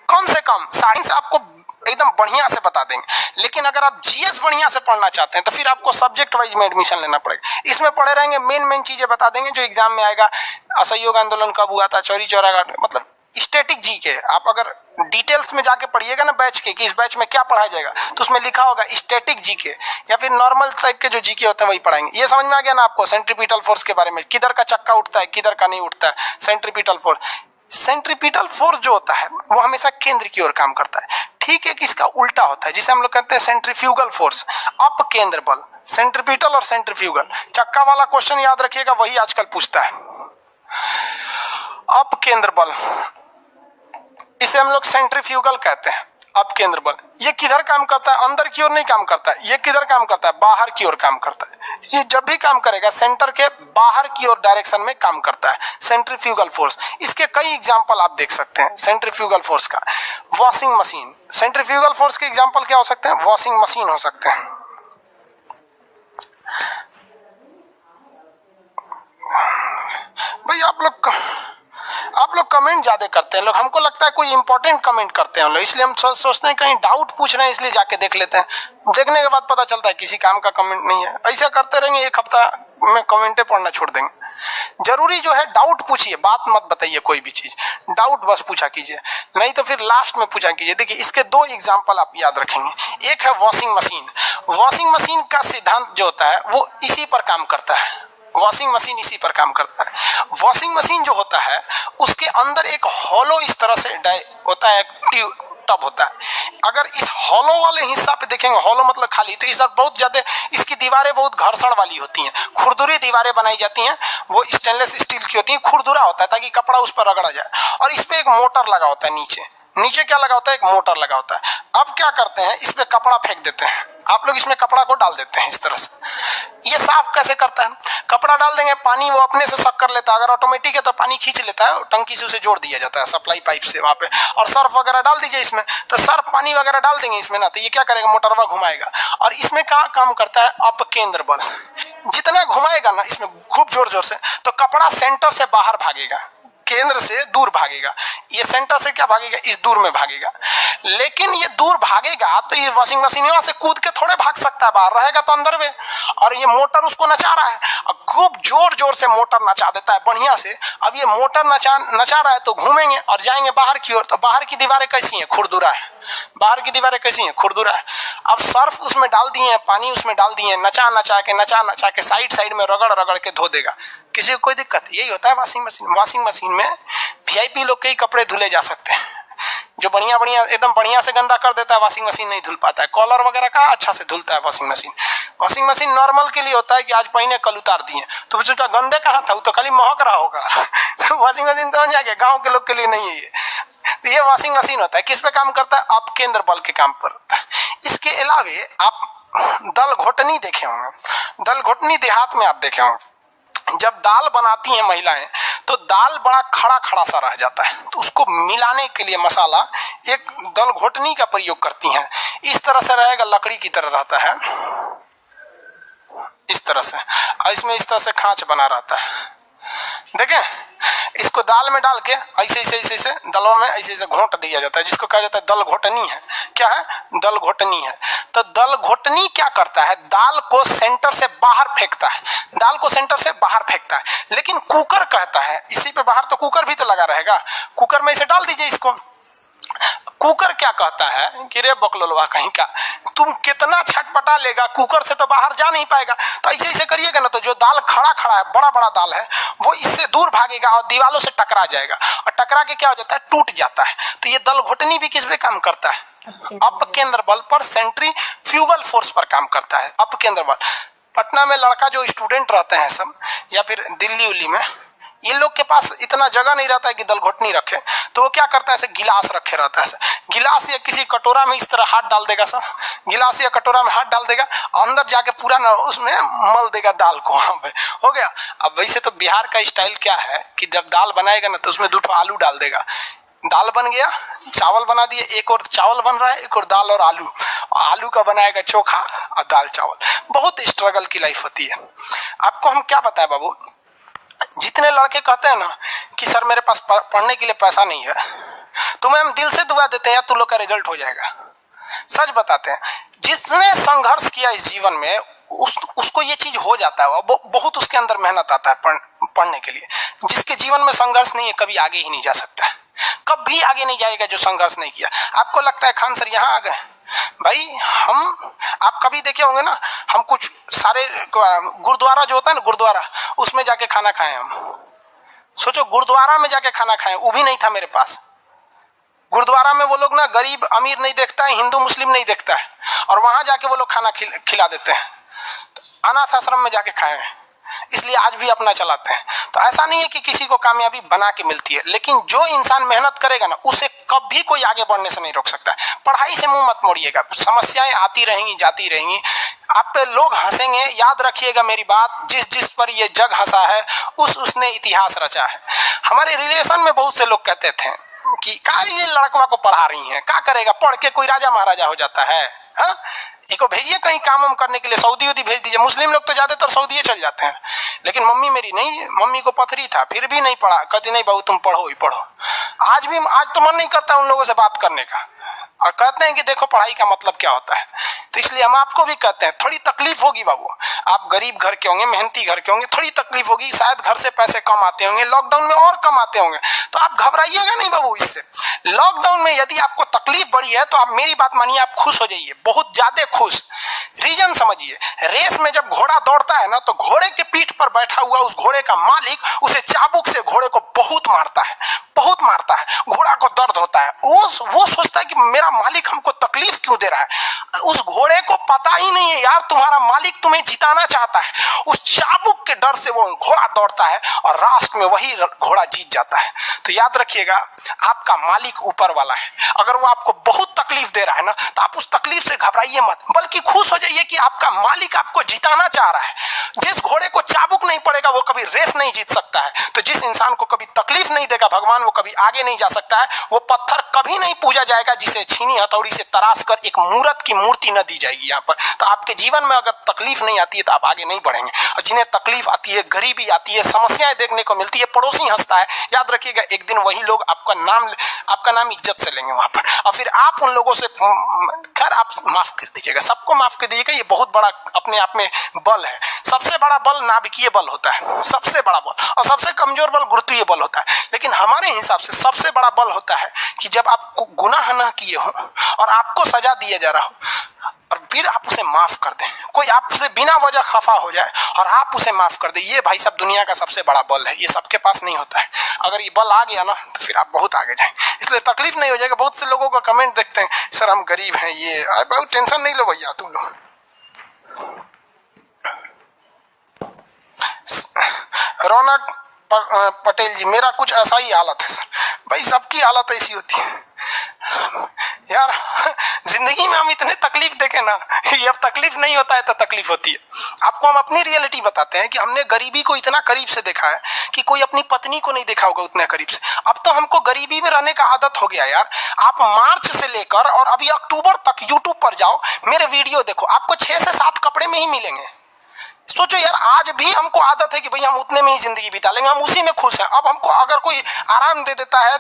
कम से कम। साइंस आपको एकदम बढ़िया से बता देंगे, लेकिन अगर आप जीएस बढ़िया से पढ़ना चाहते हैं तो फिर आपको सब्जेक्ट वाइज में एडमिशन लेना पड़ेगा। इसमें पढ़े रहेंगे, मेन चीजें बता देंगे जो एग्जाम में आएगा। असहयोग आंदोलन कब हुआ था, चौरी चौरा घाट, मतलब स्टैटिक जी के। आप अगर डिटेल्स में जाके पढ़िएगा ना बैच के, कि इस बैच में क्या पढ़ाया जाएगा, तो उसमें लिखा होगा स्टैटिक जी के, या फिर नॉर्मल टाइप के जो जी के होते हैं वही पढ़ाएंगे। ये समझ में आ गया ना आपको, सेंट्रीपिटल फोर्स के बारे में, किधर का चक्का उठता है किधर का नहीं उठता है। सेंट्रीपिटल फोर्स जो होता है वो हमेशा केंद्र की ओर काम करता है, ठीक है, कि इसका उल्टा होता है, जिसे हम लोग कहते हैं सेंट्रीफ्यूगल फोर्स, अप केंद्र बल। सेंट्रीपिटल और सेंट्रीफ्यूगल, चक्का वाला क्वेश्चन याद रखिएगा, वही आजकल पूछता है। अप केंद्र बल, इसे हम लोग सेंट्रीफ्यूगल कहते हैं, अप केंद्र बल। ये किधर काम करता है, अंदर की ओर नहीं काम करता है। ये किधर काम करता है, बाहर की ओर काम करता है। ये जब भी काम करेगा सेंटर के बाहर की ओर डायरेक्शन में काम करता है, सेंट्रीफ्यूगल फोर्स। इसके कई एग्जांपल आप देख सकते हैं सेंट्रीफ्यूगल फोर्स का। वॉशिंग मशीन, सेंट्रीफ्यूगल फोर्स के एग्जांपल क्या हो सकते हैं, वॉशिंग मशीन हो सकते हैं। भाई आप लोग कमेंट ज्यादा करते हैं लोग, हमको लगता है कोई इंपॉर्टेंट कमेंट करते हैं हम लोग, इसलिए हम सोचते हैं कहीं डाउट पूछ रहे हैं, इसलिए जाके देख लेते हैं। देखने के बाद पता चलता है किसी काम का कमेंट नहीं है। ऐसा करते रहेंगे, एक हफ्ता में कमेंटे पढ़ना छोड़ देंगे। जरूरी जो है डाउट पूछिए, बात मत बताइए, कोई भी चीज डाउट बस पूछा कीजिए, नहीं तो फिर लास्ट में पूछा कीजिए। देखिए इसके 2 एग्जांपल आप याद रखेंगे। एक है वॉशिंग मशीन। वॉशिंग मशीन का सिद्धांत जो होता है वो इसी पर काम करता है, वॉशिंग मशीन इसी पर काम करता है। वॉशिंग मशीन जो होता है उसके अंदर एक हॉलो इस तरह से होता है, टब होता है। अगर इस हॉलो वाले हिस्सा पे देखेंगे, हॉलो मतलब खाली, तो इस तरफ बहुत ज्यादा इसकी दीवारें बहुत घर्षण वाली होती हैं, खुरदुरी दीवारें बनाई जाती हैं। वो स्टेनलेस स्टील की होती है, खुरदुरा होता है ताकि कपड़ा उस पर रगड़ा जाए। और इस पे एक मोटर लगा होता है, नीचे क्या लगा होता है, एक मोटर लगा होता है। अब क्या करते हैं, इस पे कपड़ा फेंक देते हैं, आप लोग इसमें कपड़ा को डाल देते हैं इस तरह से। ये साफ कैसे करता है, कपड़ा डाल देंगे, पानी वो अपने से सक कर लेता है। अगर ऑटोमेटिक है तो पानी खींच लेता है, टंकी से उसे जोड़ दिया जाता है सप्लाई पाइप से वहां पे। और सर्फ वगैरह डाल दीजिए इसमें, तो सर्फ पानी वगैरह डाल देंगे इसमें ना, तो ये क्या करेगा, मोटरवा घुमाएगा। और इसमें क्या काम करता है, अप केंद्र बल। जितना घुमाएगा ना इसमें खूब जोर जोर से, तो कपड़ा सेंटर से बाहर भागेगा, केंद्र से दूर भागेगा। ये सेंटर से क्या भागेगा, इस दूर में भागेगा। लेकिन ये दूर भागेगा तो ये वॉशिंग मशीन यहाँ से कूद के थोड़े भाग सकता है, बाहर रहेगा तो अंदर में। और ये मोटर उसको नचा रहा है, खूब जोर जोर से मोटर नचा देता है बढ़िया से। अब ये मोटर नचा रहा है तो घूमेंगे और जाएंगे बाहर की ओर। तो बाहर की दीवारें कैसी हैं, खुरदुरा है। बाहर की दीवारें कैसी हैं, खुरदुरा है। अब सर्फ उसमें डाल दिए, पानी उसमें डाल दिए, नचा नचा के साइड में रगड़ के धो देगा, किसी को कोई दिक्कत। यही होता है वॉशिंग मशीन। वॉशिंग मशीन में वीआईपी लोग के ही कपड़े धुले जा सकते हैं। जो बढ़िया एकदम बढ़िया से गंदा कर देता है वॉशिंग मशीन नहीं धुल पाता है। कॉलर वगैरह का अच्छा से धुलता है washing machine. Washing machine normal के लिए होता है कि आज पहने कल उतार दिए, तो सोचा गंदे कहाँ था, वो तो खाली महक रहा होगा। तो वॉशिंग मशीन समझ आ गया, गाँव के लोग के लिए नहीं है ये। तो ये वॉशिंग मशीन होता है, किस पे काम करता है, आप केंद्र बल के काम पर होता है। इसके अलावे आप दल घोटनी देखे होंगे, दल घोटनी देहात में आप देखे होंगे। जब दाल बनाती हैं महिलाएं तो दाल बड़ा खड़ा खड़ा सा रह जाता है, तो उसको मिलाने के लिए मसाला एक दल घोटनी का प्रयोग करती हैं। इस तरह से रहेगा, लकड़ी की तरह रहता है, इस तरह से, और इसमें इस तरह से खांच बना रहता है। देखें, इसको दाल में डाल के ऐसे ऐसे ऐसे ऐसे दलों में ऐसे ऐसे घोट दिया जाता है, जिसको कहा जाता है दल घोटनी है। क्या है? दल घोटनी है। तो दल घोटनी क्या करता है? दाल को सेंटर से बाहर फेंकता है, दाल को सेंटर से बाहर फेंकता है। लेकिन कुकर कहता है इसी पे बाहर, तो कुकर भी तो लगा रहेगा, कुकर में इसे डाल दीजिए इसको। कुकर क्या कहता है कि रे बकलोलवा कहीं का, तुम कितना छटपटा लेगा, कुकर से तो बाहर जा नहीं पाएगा। तो ऐसे ऐसे करिएगा ना, तो जो दाल खड़ा खड़ा है, बड़ा बड़ा दाल है, वो इससे दूर भागेगा और दीवालों से टकरा जाएगा, और टकरा के क्या हो जाता है? टूट जाता है। तो ये दल घोटनी भी किस पे काम करता है? अपकेंद्र बल पर, सेंट्रीफ्यूगल फोर्स पर काम करता है, अपकेंद्र बल। पटना में लड़का जो स्टूडेंट रहते हैं सब, या फिर दिल्ली उल्ली में, ये लोग के पास इतना जगह नहीं रहता है कि दल घोटनी रखे, तो वो क्या करता है? ऐसे गिलास रखे रहता है, गिलास या किसी कटोरा में इस तरह हाथ डाल देगा सर, गिलास या कटोरा में हाथ डाल देगा, अंदर जाके पूरा ना उसमें मल देगा दाल को, वहां पे हो गया। अब वैसे तो बिहार का स्टाइल क्या है कि जब दाल बनाएगा ना तो उसमें 2 आलू डाल देगा, दाल बन गया, चावल बना दिए, एक और चावल बन रहा है, एक और दाल और आलू, आलू का बनाएगा चोखा और दाल चावल। बहुत स्ट्रगल की लाइफ होती है। आपको हम क्या बताएं बाबू, जितने लड़के कहते हैं ना कि सर मेरे पास पढ़ने के लिए पैसा नहीं है, तुम्हें हम दिल से दुआ देते हैं यार, तुम लोग का रिजल्ट हो जाएगा। सच बताते हैं, जिसने संघर्ष किया इस जीवन में उसको ये चीज हो जाता है, बहुत उसके अंदर मेहनत आता है पढ़ने के लिए। जिसके जीवन में संघर्ष नहीं है कभी आगे ही नहीं जा सकता है, कभी आगे नहीं जाएगा जो संघर्ष नहीं किया। आपको लगता है खान सर यहाँ आ गए, भाई हम, आप कभी देखे होंगे ना, हम कुछ सारे गुरुद्वारा जो होता है ना, गुरुद्वारा, उसमें जाके खाना खाए हम। सोचो गुरुद्वारा में जाके खाना खाए, वो भी नहीं था मेरे पास। गुरुद्वारा में वो लोग ना गरीब अमीर नहीं देखता है, हिंदू मुस्लिम नहीं देखता है, और वहां जाके वो लोग खाना खिला देते हैं। अनाथ आश्रम में जाके खाए हैं, इसलिए आज भी अपना चलाते हैं। तो ऐसा नहीं है कि किसी को कामयाबी बना के मिलती है, लेकिन जो इंसान मेहनत करेगा ना, उसे कभी कोई आगे बढ़ने से नहीं रोक सकता है। पढ़ाई से मुंह मत मोड़िएगा, समस्याएं आती रहेंगी जाती रहेंगी, आप पे लोग हंसेंगे। याद रखिएगा मेरी बात, जिस जिस पर ये जग हंसा है उसने इतिहास रचा है। हमारे रिलेशन में बहुत से लोग कहते थे कि का ये लड़कवा को पढ़ा रही हैं, क्या करेगा, पढ़ के कोई राजा महाराजा हो जाता है। हाँ, इनको भेजिए कहीं काम वाम करने के लिए, सऊदी उदी भेज दीजिए। मुस्लिम लोग तो ज्यादातर सऊदी चल जाते हैं, लेकिन मम्मी मेरी नहीं, मम्मी को पथरी था फिर भी नहीं पढ़ा, कहती नहीं बहू तुम पढ़ो ही पढ़ो। आज तो मन नहीं करता उन लोगों से बात करने का, और कहते हैं कि देखो पढ़ाई का मतलब क्या होता है। तो इसलिए हम आपको भी कहते हैं, थोड़ी तकलीफ होगी बाबू, आप गरीब घर के होंगे, मेहनती घर के होंगे, थोड़ी तकलीफ होगी, शायद घर से पैसे कम आते होंगे, लॉकडाउन में और कम आते होंगे, तो आप घबराइएगा नहीं बाबू इससे। लॉकडाउन में यदि आपको तकलीफ बढ़ी है तो आप मेरी बात मानिए, आप खुश हो जाइए, बहुत ज्यादा खुश। रीजन समझिए, रेस में जब घोड़ा दौड़ता है ना, तो घोड़े के पीठ पर बैठा हुआ उस घोड़े का मालिक उसे चाबुक से घोड़े को बहुत मारता है, बहुत मारता है, घोड़ा को दर्द होता है। वो सोचता है कि मेरा मालिक हमको तकलीफ क्यों दे रहा है। उस घोड़े को पता ही नहीं है यार तुम्हारा मालिक तुम्हें जिताना चाहता है। उस चाबुक के डर से वो घोड़ा दौड़ता है और रास्ते में वही घोड़ा जीत जाता है। तो याद रखिएगा, आपका मालिक ऊपर वाला है। अगर वो आपको बहुत तकलीफ दे रहा है ना, तो आप उस तकलीफ से घबराइए मत, बल्कि खुश हो जाइए कि आपका मालिक आपको जिताना चाह रहा है। जिस घोड़े को चाबुक नहीं पड़ेगा वो कभी रेस नहीं जीत सकता है। तो जिस इंसान को कभी तकलीफ नहीं देगा भगवान, वो कभी आगे नहीं जा सकता है। वो पत्थर कभी नहीं पूजा जाएगा जिसे छीनी हथौड़ी से तराश कर एक मूर्त की मूर्ति न दी जाएगी यहाँ पर। तो आपके जीवन में अगर तकलीफ नहीं आती है तो आप आगे नहीं बढ़ेंगे। और जिन्हें तकलीफ आती है, गरीबी आती है, समस्याएं देखने को मिलती है, पड़ोसी हंसता है, याद रखिएगा एक दिन वही लोग आपका नाम इज्जत से लेंगे वहां पर। और फिर आप उन लोगों से, खैर आप माफ कर दीजिएगा, सबको माफ कर दीजिएगा, ये बहुत बड़ा अपने आप में बल है। सबसे बड़ा बल नाभिकीय बल होता है, सबसे बड़ा बल, और सबसे कमजोर बल गुरुत्वीय बल होता है। लेकिन हमारे हिसाब से सबसे बड़ा बल होता है कि जब आप गुनाह न किए हो और आपको सजा दिया जा रहा हो और फिर आप उसे माफ कर दें। कोई आपसे बिना वजह खफा हो जाए और आप उसे माफ कर दें, ये भाई साहब दुनिया का सबसे बड़ा बल है। ये सबके पास नहीं होता है। अगर ये बल आ गया ना तो फिर आप बहुत आगे जाएंगे। इसलिए तकलीफ नहीं हो जाएगा। बहुत से लोगों का कमेंट देखते हैं, सर हम गरीब हैं, ये बहुत टेंशन नहीं लो भैया तुम लोग। रौनक पटेल जी, मेरा कुछ ऐसा ही हालत है सर, भाई सबकी हालत ऐसी होती है यार। जिंदगी में हम इतने तकलीफ देखे ना, ये अब तकलीफ नहीं होता है तो तकलीफ होती है। आपको हम अपनी रियलिटी बताते हैं कि हमने गरीबी को इतना करीब से देखा है कि कोई अपनी पत्नी को नहीं देखा होगा उतना करीब से। अब तो हमको गरीबी में रहने का आदत हो गया यार। आप मार्च से लेकर और अभी अक्टूबर तक यूट्यूब पर जाओ, मेरे वीडियो देखो, आपको 6 से 7 कपड़े में ही मिलेंगे। सोचो यार, आज भी हमको आदत है कि भाई हम उतने में ही जिंदगी बिता लेंगे, हम उसी में खुश हैं। अब हमको अगर कोई आराम दे देता है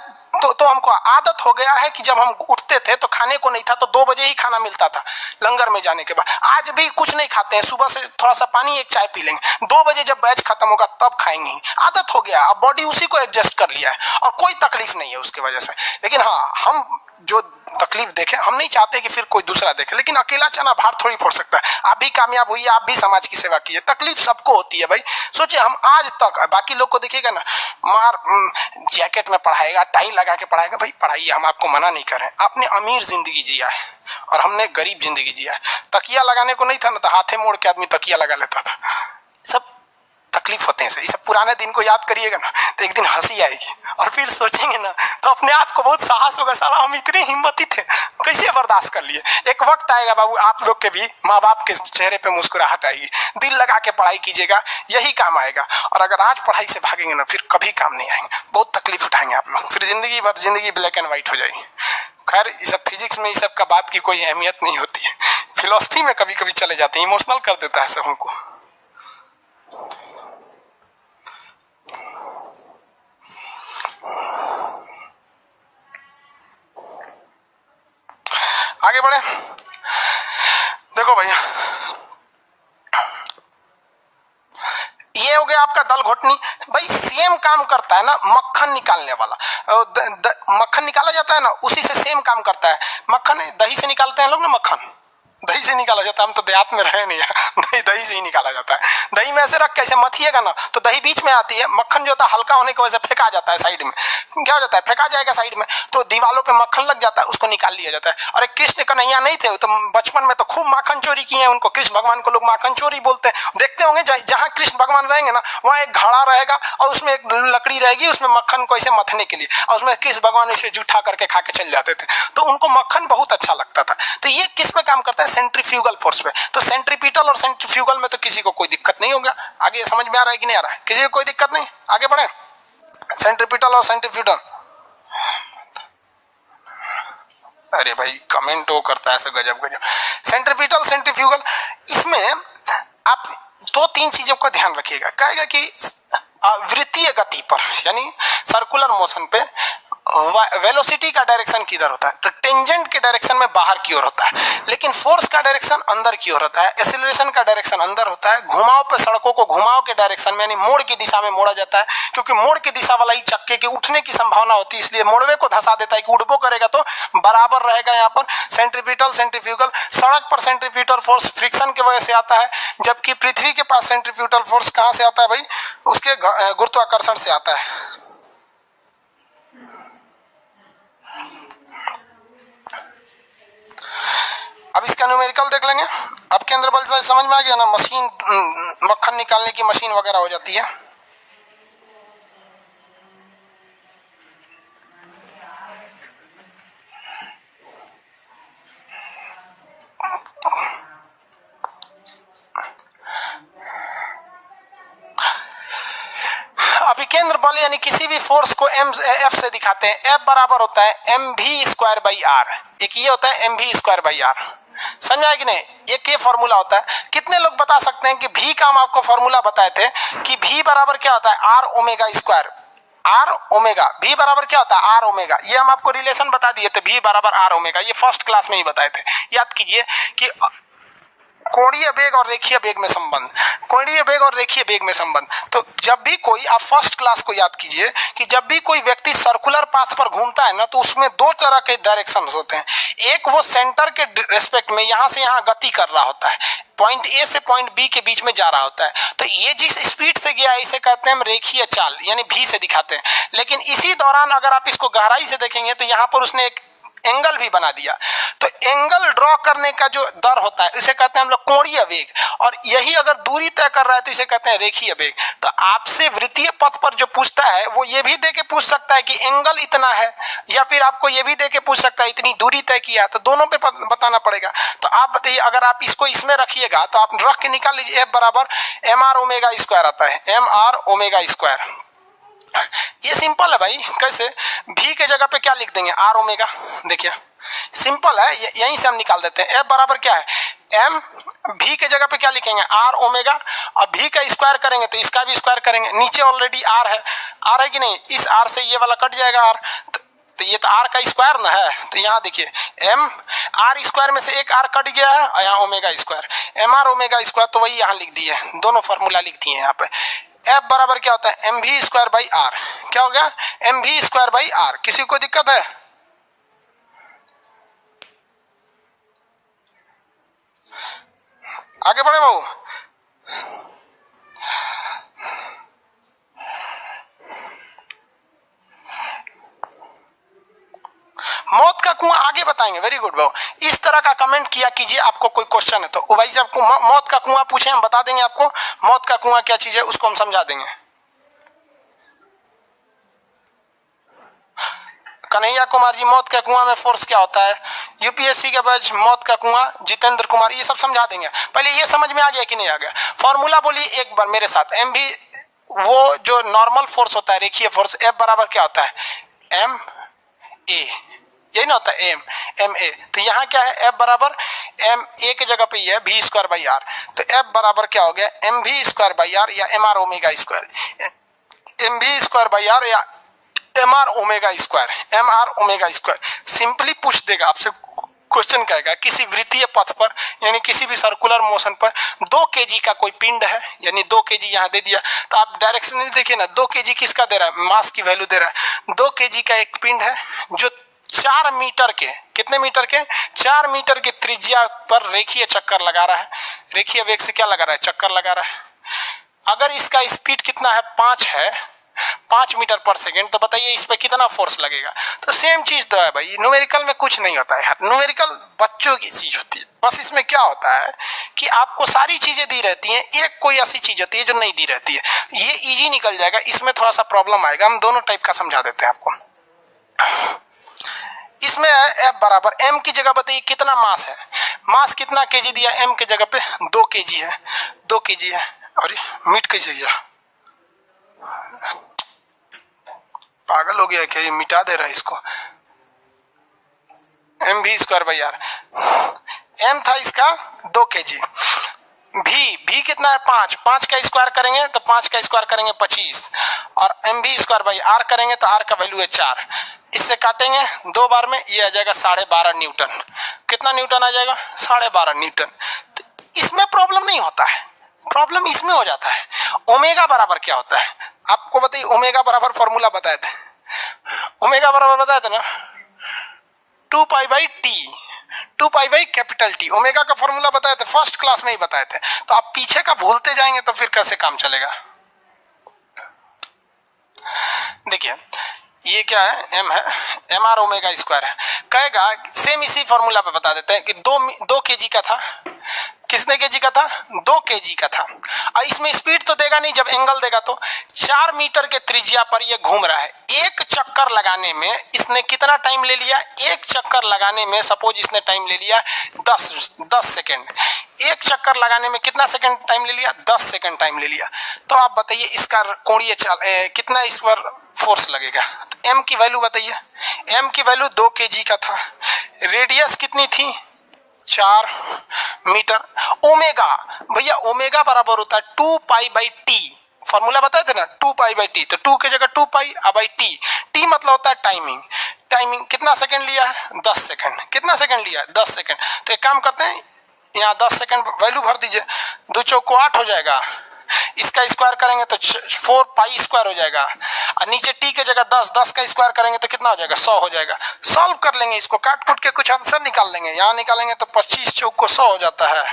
तो हमको आदत हो गया है कि जब हम उठते थे तो खाने को नहीं था तो 2 बजे ही खाना मिलता था लंगर में जाने के बाद। आज भी कुछ नहीं खाते हैं, सुबह से थोड़ा सा पानी एक चाय पी लेंगे, 2 बजे जब बैच खत्म होगा तब खाएंगे। आदत हो गया, अब बॉडी उसी को एडजस्ट कर लिया है और कोई तकलीफ नहीं है उसकी वजह से। लेकिन हाँ, हम जो तकलीफ देखे, हम नहीं चाहते कि फिर कोई दूसरा देखे, लेकिन अकेला चना भार थोड़ी फोड़ सकता है। आप भी कामयाब हुई, आप भी समाज की सेवा कीजिए। तकलीफ सबको होती है भाई। सोचिए, हम आज तक, बाकी लोग को देखिएगा ना, मार जैकेट में पढ़ाएगा, टाई लगा के पढ़ाएगा, भाई पढ़ाइए, हम आपको मना नहीं कर रहे हैं। आपने अमीर जिंदगी जिया है और हमने गरीब जिंदगी जिया है। तकिया लगाने को नहीं था ना तो हाथे मोड़ के आदमी तकिया लगा लेता था। सब तकलीफ होते हैं। ये सब पुराने दिन को याद करिएगा ना तो एक दिन हंसी आएगी और फिर सोचेंगे ना तो अपने आप को बहुत साहस होगा, साला हम इतने हिम्मती थे, कैसे बर्दाश्त कर लिए। एक वक्त आएगा बाबू, आप लोग के भी माँ बाप के चेहरे पे मुस्कुराहट आएगी। दिल लगा के पढ़ाई कीजिएगा, यही काम आएगा। और अगर आज पढ़ाई से भागेंगे ना फिर कभी काम नहीं आएंगे, बहुत तकलीफ उठाएंगे आप लोग, फिर जिंदगी भर जिंदगी ब्लैक एंड व्हाइट हो जाएगी। खैर, ये सब फिजिक्स में, ये सब का बात की कोई अहमियत नहीं होती है। फिलॉसफी में कभी कभी चले जाते हैं, इमोशनल कर देता है सब हमको। आगे बढ़े, देखो भैया, ये हो गया आपका दल घोटनी। भाई सेम काम करता है ना मक्खन निकालने वाला। मक्खन निकाला जाता है ना, उसी से सेम काम करता है। मक्खन दही से निकालते हैं लोग ना, मक्खन दही से निकाला जाता है। हम तो देहात में रहे नहीं है, दही से ही निकाला जाता है। दही में ऐसे रख के ऐसे मथिएगा ना तो दही बीच में आती है, मक्खन जो होता है हल्का होने की वजह से फेंका जाता है साइड में। क्या हो जाता है, फेंका जाएगा साइड में तो दीवालों पे मक्खन लग जाता है, उसको निकाल लिया जाता है। और कृष्ण कन्हैया नहीं थे तो बचपन में तो खूब माखन चोरी किए हैं, उनको कृष्ण भगवान को लोग माखन चोरी बोलते हैं। देखते होंगे जहां कृष्ण भगवान रहेंगे ना वहां एक घड़ा रहेगा और उसमें एक लकड़ी रहेगी, उसमें मक्खन को ऐसे मथने के लिए, और उसमें कृष्ण भगवान इसे जूठा करके खा के चल जाते थे। तो उनको मक्खन बहुत अच्छा लगता था। तो ये किस पे काम करता है, सेंट्रीफ्यूगल फोर्स पे। तो सेंट्रीपिटल और सेंट्रीफ्यूगल में तो किसी को कोई दिक्कत नहीं होगा। आगे समझ में आ रहा है कि नहीं आ रहा है, किसी को कोई दिक्कत नहीं, आगे बढ़े। सेंट्रीपिटल और सेंट्रीफ्यूगल, अरे भाई कमेंट वो करता है ऐसे गजब गजब। सेंट्रीपिटल सेंट्रीफ्यूगल, इसमें आप 2-3 चीजों का ध्यान रखिएगा। कहेगा कि वृत्तीय गति पर यानी सर्कुलर मोशन पे वेलोसिटी का डायरेक्शन किधर होता है, तो टेंजेंट के डायरेक्शन में बाहर की ओर होता है, लेकिन फोर्स का डायरेक्शन अंदर की ओर होता है। एक्सीलरेशन का डायरेक्शन अंदर होता है। घुमाव पे सड़कों को घुमाव के डायरेक्शन में यानी मोड़ की दिशा में मोड़ा जाता है, क्योंकि मोड़ की दिशा वाला ही चक्के के उठने की संभावना होती है, इसलिए मोड़वे को धंसा देता है कि उड़बो करेगा तो बराबर रहेगा। यहाँ पर सेंट्रीपिटल सेंट्रीफ्यूगल, सड़क पर सेंट्रीपिटल फोर्स फ्रिक्शन की वजह से आता है, जबकि पृथ्वी के पास सेंट्रीफ्यूगल फोर्स कहां से आता है भाई, उसके गुरुत्वाकर्षण से आता है। अब इसका न्यूमेरिकल देख लेंगे। अब केंद्र बल से समझ में आ गया ना, मशीन मक्खन निकालने की मशीन वगैरह हो जाती है। अभी केंद्र बल यानी किसी भी फोर्स को एफ से दिखाते हैं। एफ बराबर होता है mv²/r। एक ये होता है mv²/r, समझ आया कि नहीं। एक ये फॉर्मूला होता है। कितने लोग बता सकते हैं कि v का हम आपको फॉर्मूला बताए थे कि v बराबर क्या होता है, r omega square. R omega, v बराबर क्या होता है, आर ओमेगा। ये हम आपको रिलेशन बता दिए थे, v बराबर आर ओमेगा, ये फर्स्ट क्लास में ही बताए थे। याद कीजिए कि कोणीय वेग और रेखीय वेग में संबंध, कोणीय वेग और रेखीय वेग में संबंध। तो जब भी कोई, आप फर्स्ट क्लास को याद कीजिए कि जब भी कोई व्यक्ति सर्कुलर पाथ पर घूमता है ना तो उसमें 2 तरह के डायरेक्शंस होते हैं। एक वो सेंटर के रिस्पेक्ट में यहां से यहां गति कर रहा होता है, पॉइंट ए से पॉइंट बी के बीच में जा रहा होता है। तो ये जिस स्पीड से गया इसे कहते हैं हम रेखीय चाल यानी v से दिखाते हैं। लेकिन इसी दौरान अगर आप इसको गहराई से देखेंगे तो यहाँ पर उसने एक एंगल भी बना दिया। तो एंगल ड्रॉ करने का जो दर होता है इसे कहते हैं हम लोग कोणीय वेग, और यही अगर दूरी तय कर रहा है तो इसे कहते हैं रेखीय वेग। तो आपसे वृत्तीय पथ पर जो पूछता है वो ये भी दे के पूछ सकता है कि एंगल इतना है, या फिर आपको ये भी दे के पूछ सकता है इतनी दूरी तय किया, तो दोनों पे बताना पड़ेगा। तो आप बताइए, अगर आप इसको इसमें रखिएगा तो आप रख के निकाल लीजिए, F बराबर mr ओमेगा स्क्वायर आता है, mr ओमेगा स्क्वायर। ये सिंपल है भाई, कैसे v के जगह पे क्या लिख देंगे, r ओमेगा। देखिए सिंपल है, यहीं से हम निकाल देते हैं। F बराबर क्या है, m, v के जगह पे क्या लिखेंगे, r ओमेगा, और v का स्क्वायर करेंगे तो इसका भी स्क्वायर करेंगे, नीचे ऑलरेडी r है कि नहीं, इस r से ये वाला कट जाएगा r, तो ये तो r का स्क्वायर ना है। तो यहाँ देखिए m r स्क्वायर में से एक r कट गया है, और यहाँ omega square, mr omega square, तो वही यहाँ लिख दिए, दोनों फार्मूला लिख दिए यहाँ पे। F बराबर क्या होता है, mv स्क्वायर बाई r, क्या हो गया, mv स्क्वायर बाई r। किसी को दिक्कत है, आगे बढ़े बाबू। मौत का कुआं आगे बताएंगे, वेरी गुड बाबू। इस तरह का कमेंट किया कीजिए, आपको कोई क्वेश्चन है तो भाई साहब को मौत का कुआं पूछे, हम बता देंगे आपको मौत का कुआं क्या चीज है, उसको हम समझा देंगे। कन्हैया कुमार जी, मौत का कुआं में फोर्स क्या होता है, यूपीएससी के बैच मौत का कुआं, जितेंद्र कुमार, ये सब समझा देंगे। पहले ये समझ में आ गया कि नहीं आ गया, फॉर्मूला बोलिए एक बार मेरे साथ। एम भी वो जो नॉर्मल फोर्स होता है, रेखीय फोर्स, F बराबर क्या होता है, एम ए, यही ना होता है एम, एम ए। तो यहाँ क्या है, F बराबर एम ए के जगह पे ये है v स्क्वायर बाई आर, तो F बराबर क्या हो गया, M V square by R या M R omega square, M V square by R या M R omega square, M R omega square. Simply पूछ देगा आपसे, क्वेश्चन कहेगा किसी वृत्तीय पथ पर यानी किसी भी सर्कुलर मोशन पर 2 kg का कोई पिंड है, यानी 2 kg यहाँ दे दिया, तो आप डायरेक्शन देखिए ना, 2 kg किसका दे रहा है, मास की वैल्यू दे रहा है। 2 kg का एक पिंड है जो 4 मीटर के, कितने मीटर के, 4 मीटर के त्रिज्या पर रेखीय चक्कर लगा रहा है, रेखीय वेग से क्या लगा रहा है, चक्कर लगा रहा है। अगर इसका स्पीड कितना है, 5 है, 5 मीटर पर सेकेंड, तो बताइए इस पे कितना फोर्स लगेगा। तो सेम चीज तो है भाई, न्यूमेरिकल में कुछ नहीं होता है यार, न्यूमेरिकल बच्चों की चीज होती है। बस इसमें क्या होता है कि आपको सारी चीजें दी रहती हैं, एक कोई ऐसी चीज होती है जो नहीं दी रहती है, ये इजी निकल जाएगा, इसमें थोड़ा सा प्रॉब्लम आएगा। हम दोनों टाइप का समझा देते हैं आपको। इसमें F बराबर m की जगह बताइए कितना मास है, मास कितना केजी दिया, m के जगह पे 2 kg है, 2 kg है, और मीट कैसे गया, पागल हो गया क्या, ये मिटा दे रहा है इसको। M V square by R, M था इसका 2 kg, भी कितना है, 5 का स्क्वायर करेंगे तो 5 का स्क्वायर करेंगे 25, और M V square by R करेंगे तो आर का वैल्यू है 4, इससे काटेंगे 2 बार में, ये आ जाएगा 12.5 न्यूटन। कितना न्यूटन आ जाएगा, 12.5 न्यूटन। तो इसमें प्रॉब्लम नहीं होता है, प्रॉब्लम इसमें हो जाता है। ओमेगा बराबर क्या होता है आपको बताइए, ओमेगा बराबर फॉर्मूला बताए थे, ओमेगा बराबर बताए थे ना, 2 pi by T, 2 pi by capital T, omega का फॉर्मूला बताए थे, फर्स्ट क्लास में ही बताए थे। तो आप पीछे का भूलते जाएंगे तो फिर कैसे काम चलेगा। देखिए ये क्या है, एम है, एम आर ओमेगा स्क्वायर है, कहेगा सेम इसी फॉर्मूला पे बता देते हैं कि 2 kg का था, कितने केजी का था, 2 kg का था। और इसमें स्पीड तो देगा नहीं, जब एंगल देगा तो 4 मीटर के त्रिज्या पर ये घूम रहा है। एक चक्कर लगाने में इसने कितना टाइम ले लिया, एक चक्कर लगाने में सपोज इसने टाइम ले लिया 10 सेकेंड, एक चक्कर लगाने में कितना सेकंड टाइम ले लिया, 10 सेकंड टाइम ले लिया। तो आप बताइए इसका कोणीय कितना इस पर फोर्स लगेगा। तो m की वैल्यू बताइए, m की वैल्यू 2 kg का था, रेडियस कितनी थी 4 मीटर। ओमेगा भैया, ओमेगा बराबर होता है 2 पाई बाई टी, फॉर्मूला बताए थे ना 2 पाई बाई टी, तो 2 की जगह 2 पाई बाई टी, टी मतलब होता है टाइमिंग, टाइमिंग कितना सेकंड लिया है 10 सेकंड, कितना सेकंड लिया है 10 सेकंड। तो एक काम करते हैं, यहाँ 10 सेकंड वैल्यू भर दीजिए, 2 चौको 8 हो जाएगा, इसका स्क्वायर करेंगे तो 4 पाई स्क्वायर हो जाएगा, और नीचे टी के जगह 10 का स्क्वायर करेंगे तो कितना हो जाएगा 100 हो जाएगा। सॉल्व कर लेंगे इसको, काट कूट के कुछ आंसर निकाल लेंगे, यहाँ निकालेंगे तो 25 चौक को 100 हो जाता है,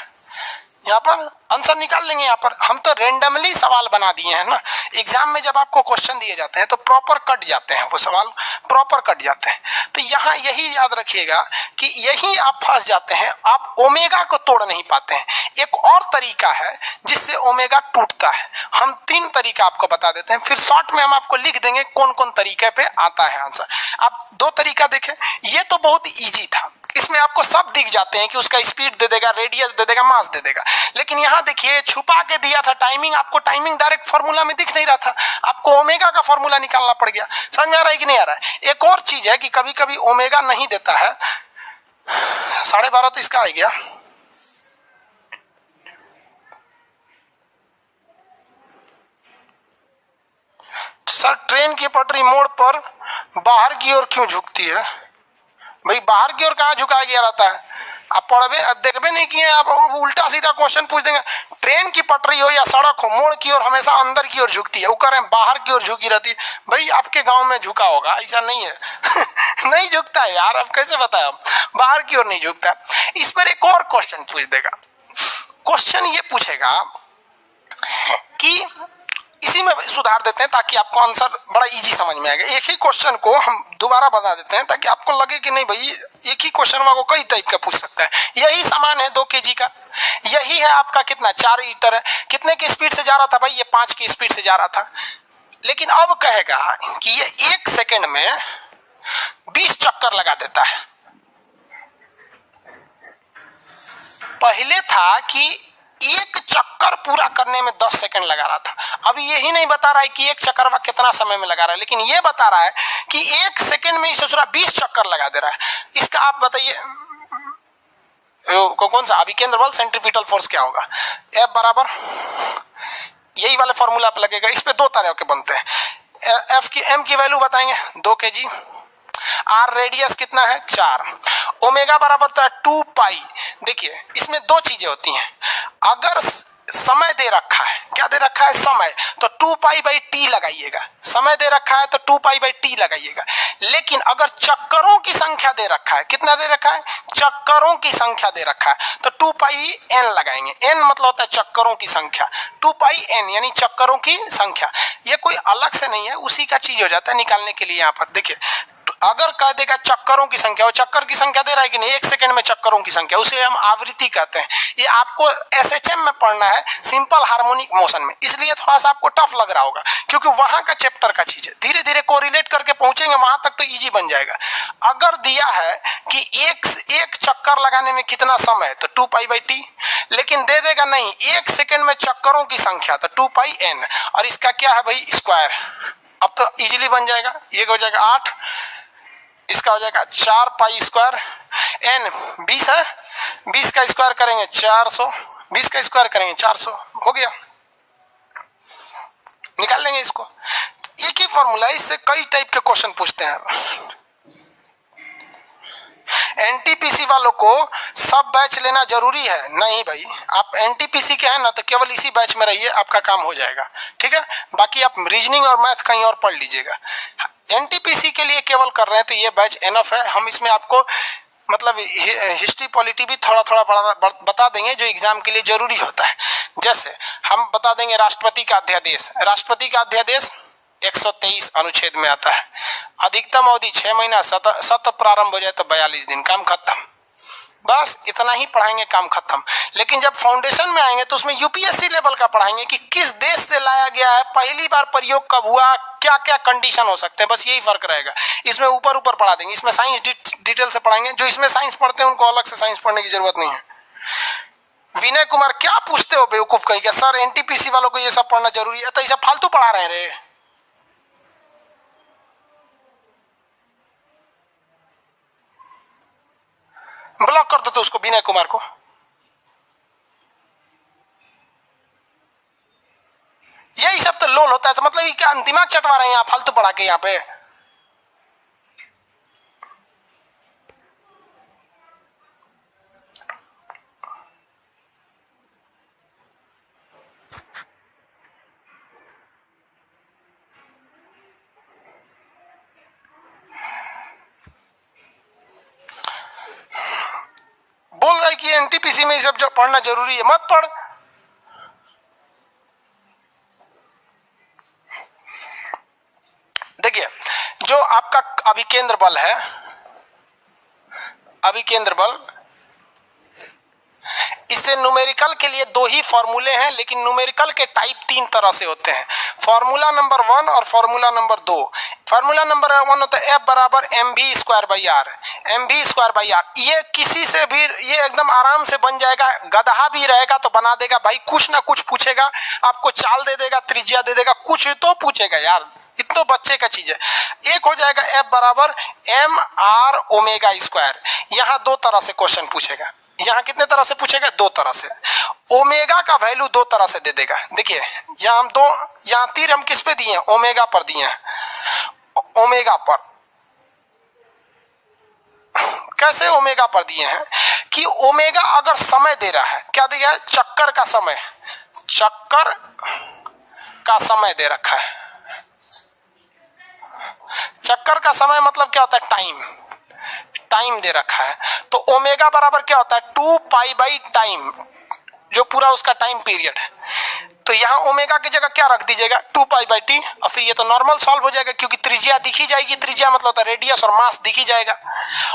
यहाँ पर आंसर निकाल लेंगे। यहाँ पर हम तो रेंडमली सवाल बना दिए हैं ना। एग्जाम में जब आपको क्वेश्चन दिए जाते हैं तो प्रॉपर कट जाते हैं, वो सवाल प्रॉपर कट जाते हैं। तो यहाँ यही याद रखिएगा कि यही आप फंस जाते हैं, आप ओमेगा को तोड़ नहीं पाते हैं। एक और तरीका है जिससे ओमेगा टूटता है, हम 3 तरीका आपको बता देते हैं, फिर शॉर्ट में हम आपको लिख देंगे कौन कौन तरीके पे आता है आंसर। आप 2 तरीका देखें, ये तो बहुत इजी था, इसमें आपको सब दिख जाते हैं कि उसका स्पीड दे देगा, रेडियस दे देगा, मास दे देगा। लेकिन यहाँ देखिए छुपा के दिया था टाइमिंग, आपको टाइमिंग डायरेक्ट फॉर्मूला में दिख नहीं रहा था, आपको ओमेगा का फॉर्मूला निकालना पड़ गया। समझ में आ रहा है कि नहीं आ रहा है? एक और चीज है कि कभी कभी ओमेगा नहीं देता है, 12:30 तो इसका आ गया। सर ट्रेन की पटरी मोड़ पर बाहर की ओर क्यों झुकती है? भाई बाहर की ओर कहाँ झुकाया गया रहता है? आप पढ़वे देखबे नहीं किए, आप उल्टा सीधा क्वेश्चन पूछ देंगे। ट्रेन की पटरी हो या सड़क हो, मोड़ की ओर हमेशा अंदर की ओर झुकती है, वो कह रहे हैं बाहर की ओर झुकी रहती है। भाई आपके गांव में झुका होगा, ऐसा नहीं है। नहीं झुकता है यार, आप कैसे बताए? बाहर की ओर नहीं झुकता। इस पर एक और क्वेश्चन पूछ देगा। क्वेश्चन ये पूछेगा कि इसी में सुधार देते हैं ताकि आपको आंसर बड़ा इजी समझ में आएगा। एक ही क्वेश्चन को हम दोबारा बता देते हैं ताकि आपको लगे कि नहीं भाई एक ही क्वेश्चन को कई टाइप का पूछ सकता है। यही सामान है 2 kg का, यही है आपका कितना 4 लीटर है, कितने की स्पीड से जा रहा था भाई? ये 5 की स्पीड से जा रहा था। लेकिन अब कहेगा कि ये 1 सेकेंड में 20 चक्कर लगा देता है। पहले था कि 1 चक्कर पूरा करने में 10 सेकंड लगा रहा था, अब यही नहीं बता रहा है कि 1 चक्कर वह कितना समय में लगा रहा है, लेकिन ये बता रहा है कि 1 सेकंड में इसे 20 चक्कर लगा दे रहा है। इसका आप बताइए कौन सा अभिकेंद्र बल सेंट्रीपिटल फोर्स क्या होगा? F बराबर यही वाले फॉर्मूला पे लगेगा। इस पे 2 तरह के बनते हैं। F की M की वैल्यू बताएंगे 2 kg, आर रेडियस कितना है 4, ओमेगा बराबर होता है 2 पाई। देखिए इसमें 2 चीजें होती हैं, अगर समय दे रखा है, क्या दे रखा है? समय, तो 2 पाई बाई टी लगाइएगा। समय दे रखा है तो 2 पाई बाई टी लगाइएगा। लेकिन अगर चक्करों की संख्या दे रखा है, कितना दे रखा है? चक्करों की संख्या दे रखा है, तो 2 पाई एन लगाएंगे। एन मतलब होता है चक्करों की संख्या, 2 पाई एन यानी चक्करों की संख्या। ये कोई अलग से नहीं है, उसी का चीज हो जाता है निकालने के लिए। यहाँ पर देखिए अगर कह देगा चक्करों की संख्या, वो चक्कर की संख्या दे रहा है कि नहीं? 1 सेकंड में चक्करों की संख्या, उसे हम आवृत्ति कहते हैं। ये आपको एसएचएम में पढ़ना है, सिंपल हार्मोनिक मोशन में, इसलिए थोड़ा सा आपको टफ लग रहा होगा क्योंकि वहां का चैप्टर का चीज है। धीरे धीरे कोरिलेट करके पहुंचेंगे वहां तक तो इजी बन जाएगा। अगर दिया है कि एक चक्कर लगाने में कितना समय, तो 2 पाई बाई टी। लेकिन दे देगा नहीं 1 सेकंड में चक्करों की संख्या, तो 2 पाई एन, और इसका क्या है भाई? स्क्वायर। अब तो इजीली बन जाएगा, ये हो जाएगा 8, इसका हो जाएगा 4 पाई स्क्वायर, एन 20 है, 20 का स्क्वायर करेंगे 400, 20 का स्क्वायर करेंगे 400, हो गया। निकाल लेंगे इसको। एक ही फॉर्मूला है, इससे कई टाइप के क्वेश्चन पूछते हैं। एनटीपीसी वालों को सब बैच लेना जरूरी है? नहीं भाई, आप एनटीपीसी के हैं ना तो केवल इसी बैच में रहिए, आपका काम हो जाएगा, ठीक है। बाकी आप रीजनिंग और मैथ कहीं और पढ़ लीजिएगा। एनटीपीसी के लिए केवल कर रहे हैं तो ये बैच एनफ है। हम इसमें आपको मतलब हिस्ट्री पॉलिटी भी थोड़ा थोड़ा बता देंगे जो एग्जाम के लिए जरूरी होता है। जैसे हम बता देंगे राष्ट्रपति का अध्यादेश, राष्ट्रपति का अध्यादेश 123 अनुच्छेद में आता है। अधिकतम अवधि 6 महीना, सत्र प्रारंभ हो जाए तो 42 दिन, काम खत्म। बस इतना ही पढ़ाएंगे, काम खत्म। लेकिन जब फाउंडेशन में आएंगे तो उसमें यूपीएससी लेवल का पढ़ाएंगे कि किस देश से लाया गया है, पहली बार प्रयोग कब हुआ, क्या क्या कंडीशन हो सकते हैं, बस यही फर्क रहेगा। इसमें ऊपर ऊपर पढ़ा देंगे, इसमें साइंस डिटेल से पढ़ाएंगे। जो इसमें साइंस पढ़ते हैं उनको अलग से साइंस पढ़ने की जरूरत नहीं है। विनय कुमार क्या पूछते हो बेवकूफ कहीं क्या? सर एनटीपीसी वालों को ये सब पढ़ना जरूरी है, तो ये सब फालतू पढ़ा रहे हैं रे। ब्लॉक कर दो तो उसको, विनय कुमार को। यही सब तो लोल होता है, मतलब क्या दिमाग चटवा रहे हैं यहाँ फालतू पढ़ा के यहाँ पे। बोल रही कि एनटीपीसी में ये सब जो पढ़ना जरूरी है, मत पढ़। देखिए जो आपका अभिकेंद्र बल है, अभिकेंद्र बल, इससे न्यूमेरिकल के लिए दो ही फॉर्मूले हैं, लेकिन न्यूमेरिकल के टाइप तीन तरह से होते हैं, फॉर्मूला नंबर 1 और फॉर्मूला नंबर 2। फॉर्मूला नंबर 1 होता है F बराबर mv²/r, mv²/r। ये किसी से भी ये एकदम आराम से बन जाएगा, गधा भी रहेगा तो बना देगा भाई, कुछ ना कुछ पूछेगा, आपको चाल दे देगा, त्रिज्या दे देगा, कुछ तो पूछेगा यार, इतना बच्चे का चीज है। एक हो जाएगा F बराबर mr⍵²। यहाँ दो तरह से क्वेश्चन पूछेगा, यहाँ कितने तरह से पूछेगा, दो तरह से। ओमेगा का वैल्यू दो तरह से दे देगा। देखिए यहाँ हम दो, यहाँ तीर हम किस पे दिए हैं, ओमेगा पर दिए हैं, ओमेगा पर। कैसे ओमेगा पर दिए हैं कि ओमेगा अगर समय दे रहा है, क्या दिया है, चक्कर का समय, चक्कर का समय दे रखा है। चक्कर का समय मतलब क्या होता है, टाइम, टाइम दे रखा है। तो ओमेगा बराबर क्या होता है, 2π/टाइम, जो पूरा उसका टाइम पीरियड है। तो यहाँ ओमेगा की जगह क्या रख दीजिएगा, 2π/t, और फिर ये तो नॉर्मल सॉल्व हो जाएगा, क्योंकि त्रिज्या दिखी जाएगी, त्रिज्या मतलब होता है रेडियस और मास दिखी जाएगा।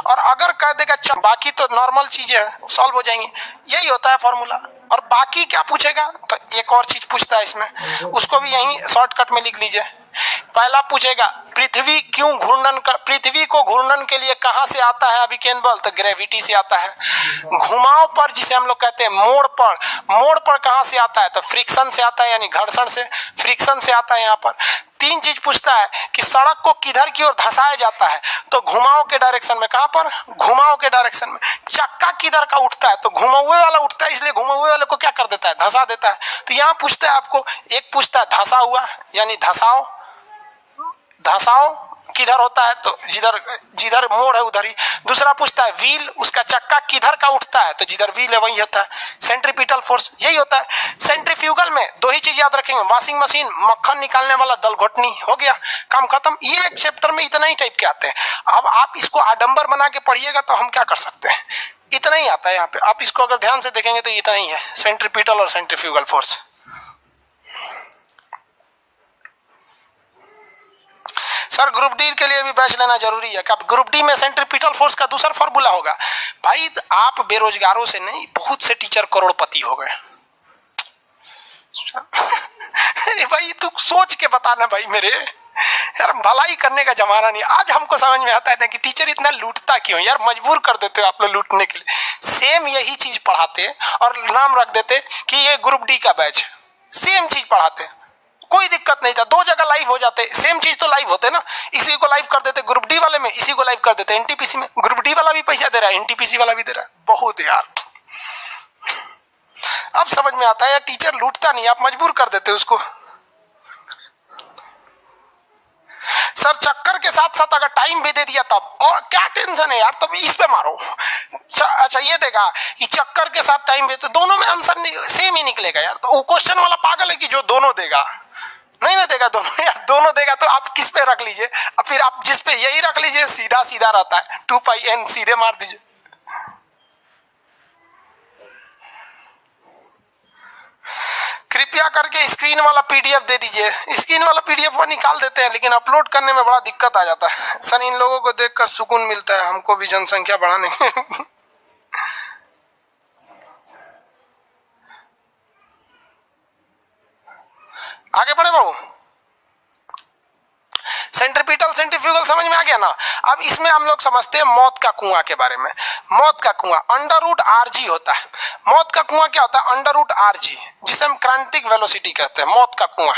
और अगर कह देगा बाकी तो नॉर्मल चीजें सॉल्व हो जाएंगी, यही होता है फॉर्मूला। और बाकी क्या पूछेगा, तो एक और चीज पूछता है इसमें, उसको भी यही शॉर्टकट में लिख लीजिए। पहला पूछेगा पृथ्वी क्यों घूर्णन कर, पृथ्वी को घूर्णन के लिए कहां से आता है अभिकेंद्र बल, तो ग्रेविटी से आता है। घुमाव पर, जिसे हम लोग कहते हैं मोड़ पर, मोड़ पर कहां से आता है, तो फ्रिक्शन से आता है, यानी घर्षण से, फ्रिक्शन से आता है। यहाँ पर तीन चीज पूछता है कि सड़क को किधर की ओर धंसाया जाता है, तो घुमाव के डायरेक्शन में। कहां पर, घुमाव के डायरेक्शन में। चक्का किधर का उठता है, तो घुमावे वाला उठता है, इसलिए घुमावे वाले को क्या कर देता है, धंसा देता है। तो यहाँ पूछता है आपको, एक पूछता है धंसा हुआ यानी धंसाव, धंसाव किधर होता है, तो जिधर जिधर मोड़ है उधर ही। दूसरा पूछता है व्हील, उसका चक्का किधर का उठता है, तो जिधर व्हील है वही होता है। सेंट्रीपिटल फोर्स यही होता है। सेंट्रीफ्यूगल में दो ही चीज याद रखेंगे, वॉशिंग मशीन, मक्खन निकालने वाला दल घोटनी, हो गया काम खत्म। ये एक चैप्टर में इतना ही टाइप के आते हैं। अब आप इसको आडंबर बना के पढ़िएगा तो हम क्या कर सकते हैं, इतना ही आता है यहाँ पे। आप इसको अगर ध्यान से देखेंगे तो इतना ही है, सेंट्रीपिटल और centrifugal force. Sir group D के लिए भी बैच लेना जरूरी है, क्या ग्रुप डी में सेंट्रीपिटल फोर्स का दूसरा फॉर्मूला होगा। भाई आप बेरोजगारों से नहीं, बहुत से टीचर करोड़पति हो गए। अरे भाई तू सोच के बताना भाई मेरे, यार भलाई करने का जमाना नहीं। आज हमको समझ में आता है कि टीचर इतना लूटता क्यों, यार मजबूर कर देते हो आप लोग लूटने के लिए। सेम यही चीज पढ़ाते और नाम रख देते कि ये ग्रुप डी का बैच, सेम चीज पढ़ाते, कोई दिक्कत नहीं था। दो जगह लाइव हो जाते, सेम चीज तो लाइव होते ना। इसी को लाइव कर देते ग्रुप डी वाले में, इसी को लाइव कर देते एनटीपीसी में। ग्रुप डी वाला भी पैसा दे रहा है, एनटीपीसी वाला भी दे रहा है। बहुत यार अब समझ में आता है, यार टीचर लूटता नहीं, आप मजबूर कर देते उसको। सर चक्कर के साथ साथ अगर टाइम भी दे दिया तब, और क्या टेंशन है यार, तब इस पे मारो। अच्छा ये देगा कि चक्कर के साथ टाइम भी, तो दोनों में आंसर सेम ही निकलेगा यार। तो वो क्वेश्चन वाला पागल है कि जो दोनों देगा, नहीं ना देगा दोनों यार, दोनों देगा तो आप किस पे रख लीजिए, अब फिर आप जिस पे यही रख लीजिए, सीधा सीधा रहता है, 2πn सीधे मार दीजिए। कृपया करके स्क्रीन वाला पीडीएफ दे दीजिए। स्क्रीन वाला पीडीएफ वो निकाल देते हैं, लेकिन अपलोड करने में बड़ा दिक्कत आ जाता है। सर इन लोगों को देखकर सुकून मिलता है, हमको भी जनसंख्या बढ़ाने आगे बढ़े बाबू। सेंट्रीपिटल सेंट्रीफ्यूगल समझ में आ गया ना। अब इसमें हम लोग समझते हैं मौत का कुआं के बारे में। मौत का कुआं √rg होता है। मौत का कुआं क्या होता है, √rg, जिसे हम क्रांतिक वेलोसिटी कहते हैं। मौत का कुआं,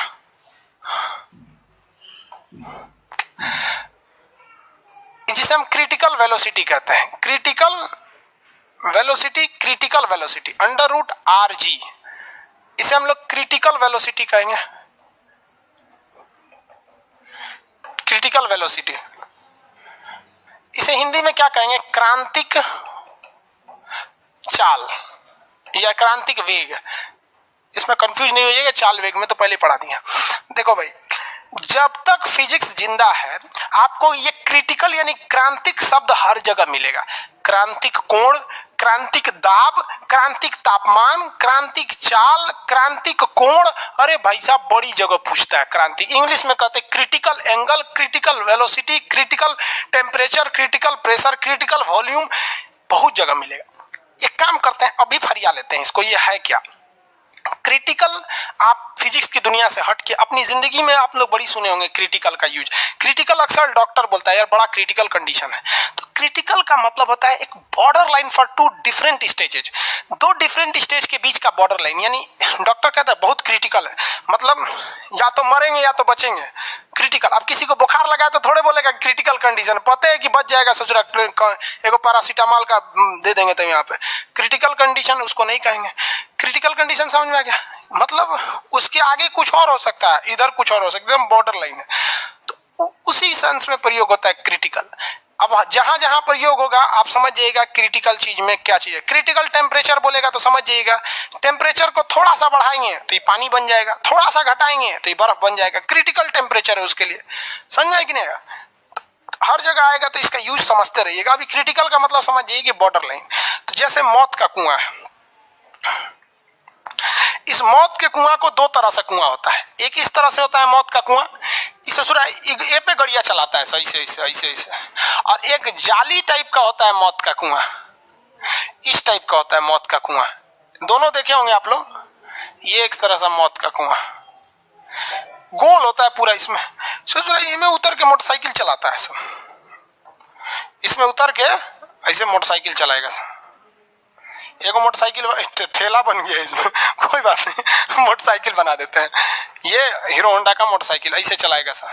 जिसे हम क्रिटिकल वेलोसिटी कहते हैं। Critical velocity, critical velocity √rg, इसे हम लोग क्रिटिकल वेलोसिटी कहेंगे। क्रिटिकल वेलोसिटी, इसे हिंदी में क्या कहेंगे, क्रांतिक चाल या क्रांतिक वेग। इसमें कंफ्यूज नहीं हो जाएगा, चाल वेग में तो पहले पढ़ा दिया। देखो भाई, जब तक फिजिक्स जिंदा है आपको ये क्रिटिकल यानी क्रांतिक शब्द हर जगह मिलेगा। क्रांतिक कोण, क्रांतिक दाब, क्रांतिक तापमान, क्रांतिक चाल, क्रांतिक कोण। अरे भाई साहब बड़ी जगह पूछता है क्रांतिक। इंग्लिश में कहते हैं critical angle, critical velocity, critical temperature, critical pressure, critical volume, बहुत जगह मिलेगा। एक काम करते हैं अभी फरिया लेते हैं इसको, ये है क्या क्रिटिकल। आप फिजिक्स की दुनिया से हट के अपनी जिंदगी में आप लोग बड़ी सुने होंगे क्रिटिकल का यूज। क्रिटिकल अक्सर डॉक्टर बोलता है यार बड़ा क्रिटिकल कंडीशन है। तो क्रिटिकल का मतलब होता है एक border line for two different stages, दो डिफरेंट स्टेज के बीच का बॉर्डर लाइन। यानी डॉक्टर कहता है बहुत क्रिटिकल है, मतलब या तो मरेंगे या तो बचेंगे। क्रिटिकल, अब किसी को बुखार लगा तो थोड़े बोलेगा क्रिटिकल कंडीशन, पता है कि बच जाएगा, सोच रहा एगो पैरासीटामोल का दे देंगे तो यहाँ पे क्रिटिकल कंडीशन उसको नहीं कहेंगे। क्रिटिकल कंडीशन समझ में आ गया, मतलब उसके आगे कुछ और हो सकता है, इधर कुछ और हो सकता है, बॉर्डर लाइन है। तो उसी सेंस में प्रयोग होता है क्रिटिकल। अब जहां जहां प्रयोग होगा आप समझ जाइएगा क्रिटिकल चीज में क्या चीज है। क्रिटिकल टेम्परेचर बोलेगा तो समझ जाइएगा टेम्परेचर को थोड़ा सा बढ़ाएंगे तो ये पानी बन जाएगा, थोड़ा सा घटाएंगे तो ये बर्फ बन जाएगा। क्रिटिकल टेम्परेचर है उसके लिए, समझ आए कि नहीं आएगा? हर जगह आएगा तो इसका यूज समझते रहिएगा। अभी क्रिटिकल का मतलब समझ जाइए कि बॉर्डर लाइन। तो जैसे मौत का कुआं है, इस मौत के कुआं को दो तरह से कुआं होता है। एक इस तरह से होता है मौत का कुआं, इस ए पे गड़िया चलाता है सही से ऐसे, और एक जाली टाइप का होता है मौत का कुआं, इस टाइप का होता है मौत का कुआं। दोनों देखे होंगे आप लोग। ये एक तरह से मौत का कुआं गोल होता है पूरा, इसमें सोच रहा है, इसमें उतर के मोटरसाइकिल चलाता है सब, इसमें उतर के ऐसे मोटरसाइकिल चलाएगा सब। एक मोटरसाइकिल ठेला बन गया इसमें, कोई बात नहीं मोटरसाइकिल बना देते हैं। ये हीरो होंडा का मोटरसाइकिल ऐसे चलाएगा सर,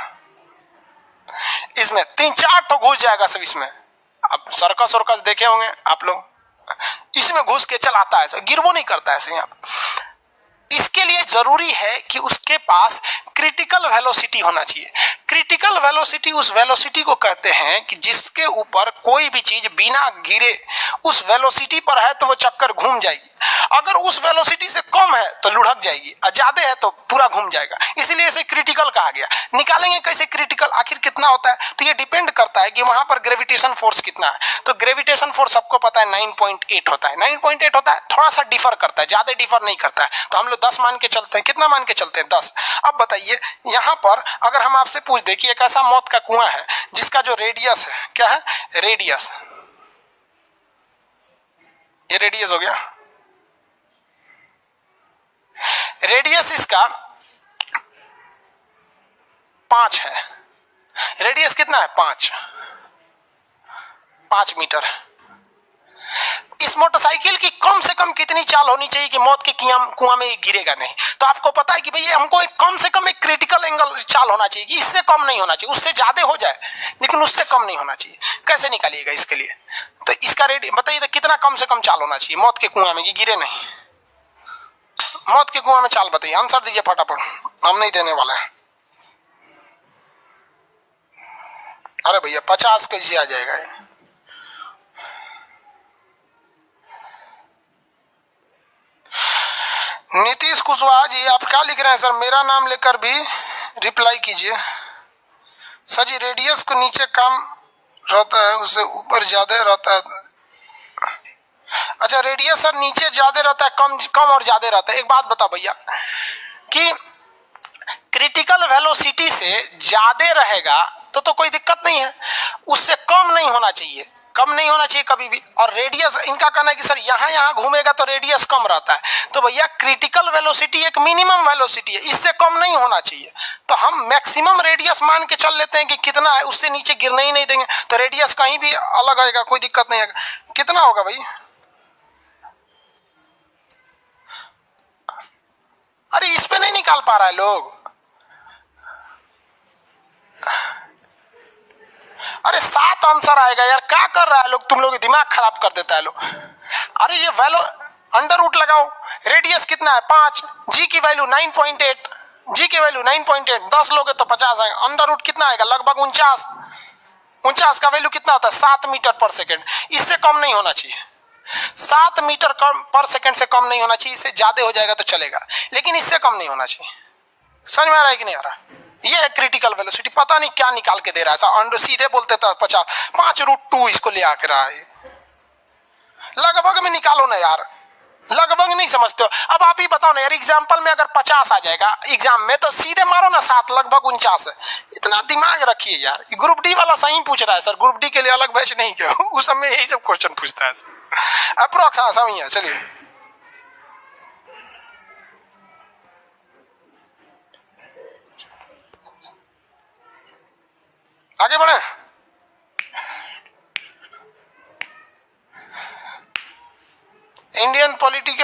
इसमें 3-4 तो घुस जाएगा सब इसमें। अब सर्कस देखे होंगे आप लोग, इसमें घुस के चलाता है सर, गिरबो नहीं करता है सर। यहाँ इसके लिए जरूरी है कि उसके पास क्रिटिकल वेलोसिटी होना चाहिए। क्रिटिकल वेलोसिटी उस वेलोसिटी को कहते हैं कि जिसके ऊपर कोई भी चीज बिना गिरे उस वेलोसिटी पर है तो वो चक्कर घूम जाएगी। अगर उस वेलोसिटी से कम है तो लुढ़क जाएगी, और ज्यादा है तो पूरा घूम जाएगा। इसलिए इसे क्रिटिकल कहा गया। निकालेंगे कैसे क्रिटिकल, आखिर कितना होता है? तो ये डिपेंड करता है कि वहां पर ग्रेविटेशन फोर्स कितना है। तो ग्रेविटेशन फोर्स सबको पता है 9.8 होता है। 9.8 होता है, थोड़ा सा डिफर करता है, ज्यादा डिफर नहीं करता है। तो हम लोग 10 मान के चलते हैं। कितना मान के चलते हैं? 10। अब बताइए यहां पर अगर हम आपसे पूछ दे कि एक ऐसा मौत का कुआं है जिसका जो रेडियस है, क्या है? रेडियस, ये रेडियस हो गया। रेडियस इसका 5 है। रेडियस कितना है? 5 मीटर। इस मोटरसाइकिल की कम से कम कितनी चाल होनी चाहिए कि मौत के कुआं में गिरेगा नहीं? तो आपको पता है कि भैया हमको कम से कम एक क्रिटिकल एंगल चाल होना चाहिए कि इससे कम नहीं होना चाहिए, उससे ज्यादा हो जाए लेकिन उससे कम नहीं होना चाहिए। कैसे निकालिएगा इसके लिए? तो इसका रेडियस बताइए, तो कितना कम से कम चाल होना चाहिए मौत के कुआं में कि गिरे नहीं? मौत के कुआं में चाल बताइए, आंसर दीजिए फटाफट, हम नहीं देने वाले हैं। अरे भैया 50 कैसे आ जाएगा ये? नीतीश कुशवाहा जी आप क्या लिख रहे हैं सर? मेरा नाम लेकर भी रिप्लाई कीजिए। सर जी रेडियस को नीचे कम रहता है, उससे ऊपर ज्यादा रहता है। अच्छा रेडियस सर नीचे ज्यादा रहता है, कम और ज्यादा रहता है। एक बात बता भैया कि क्रिटिकल वेलोसिटी से ज्यादा रहेगा तो कोई दिक्कत नहीं है, उससे कम नहीं होना चाहिए, कम नहीं होना चाहिए कभी भी। और रेडियस इनका कहना है कि सर यहाँ घूमेगा तो रेडियस कम रहता है। तो भैया क्रिटिकल वेलोसिटी एक मिनिमम वेलोसिटी है, इससे कम नहीं होना चाहिए। तो हम मैक्सिमम रेडियस मान के चल लेते हैं कि कितना है, उससे नीचे गिरने ही नहीं देंगे। तो रेडियस कहीं भी अलग आएगा, कोई दिक्कत नहीं आएगा। कितना होगा भाई? अरे इस पे नहीं निकाल पा रहा है लोग। अरे 7 आंसर आएगा यार, क्या कर रहा है लोग? तुम लोग दिमाग खराब कर देता है लोग। अरे ये वैल्यू अंडर रूट लगाओ। रेडियस कितना है? 5। जी की वैल्यू 9.8, जी की वैल्यू 9.8, 10 लोगे तो 50 आएगा। अंडर रूट कितना आएगा? लगभग 49 का वैल्यू कितना होता है? 7 मीटर पर सेकेंड। इससे कम नहीं होना चाहिए, 7 मीटर पर सेकेंड से कम नहीं होना चाहिए। इससे ज्यादा हो जाएगा तो चलेगा, लेकिन इससे कम नहीं होना चाहिए। समझ में आ रहा है कि नहीं आ रहा? ये है क्रिटिकल वेलोसिटी। पता नहीं क्या निकाल के दे रहा है, सीधे बोलते था 50, 5√2 इसको ले आके रहा है। लगभग में निकालो ना यार, लगभग नहीं समझते हो। अब आप ही बताओ ना यार, एग्जाम्पल में अगर 50 आ जाएगा एग्जाम में तो सीधे मारो ना 7, लगभग 49 है। इतना दिमाग रखिए यार। ग्रुप डी वाला सही पूछ रहा है सर, ग्रुप डी के लिए अलग बैच नहीं क्या, उस समय यही सब क्वेश्चन पूछता है सर। अप्रोक्स हाँ सही है। चलिए आगे बढ़े। इंडियन पॉलिटी के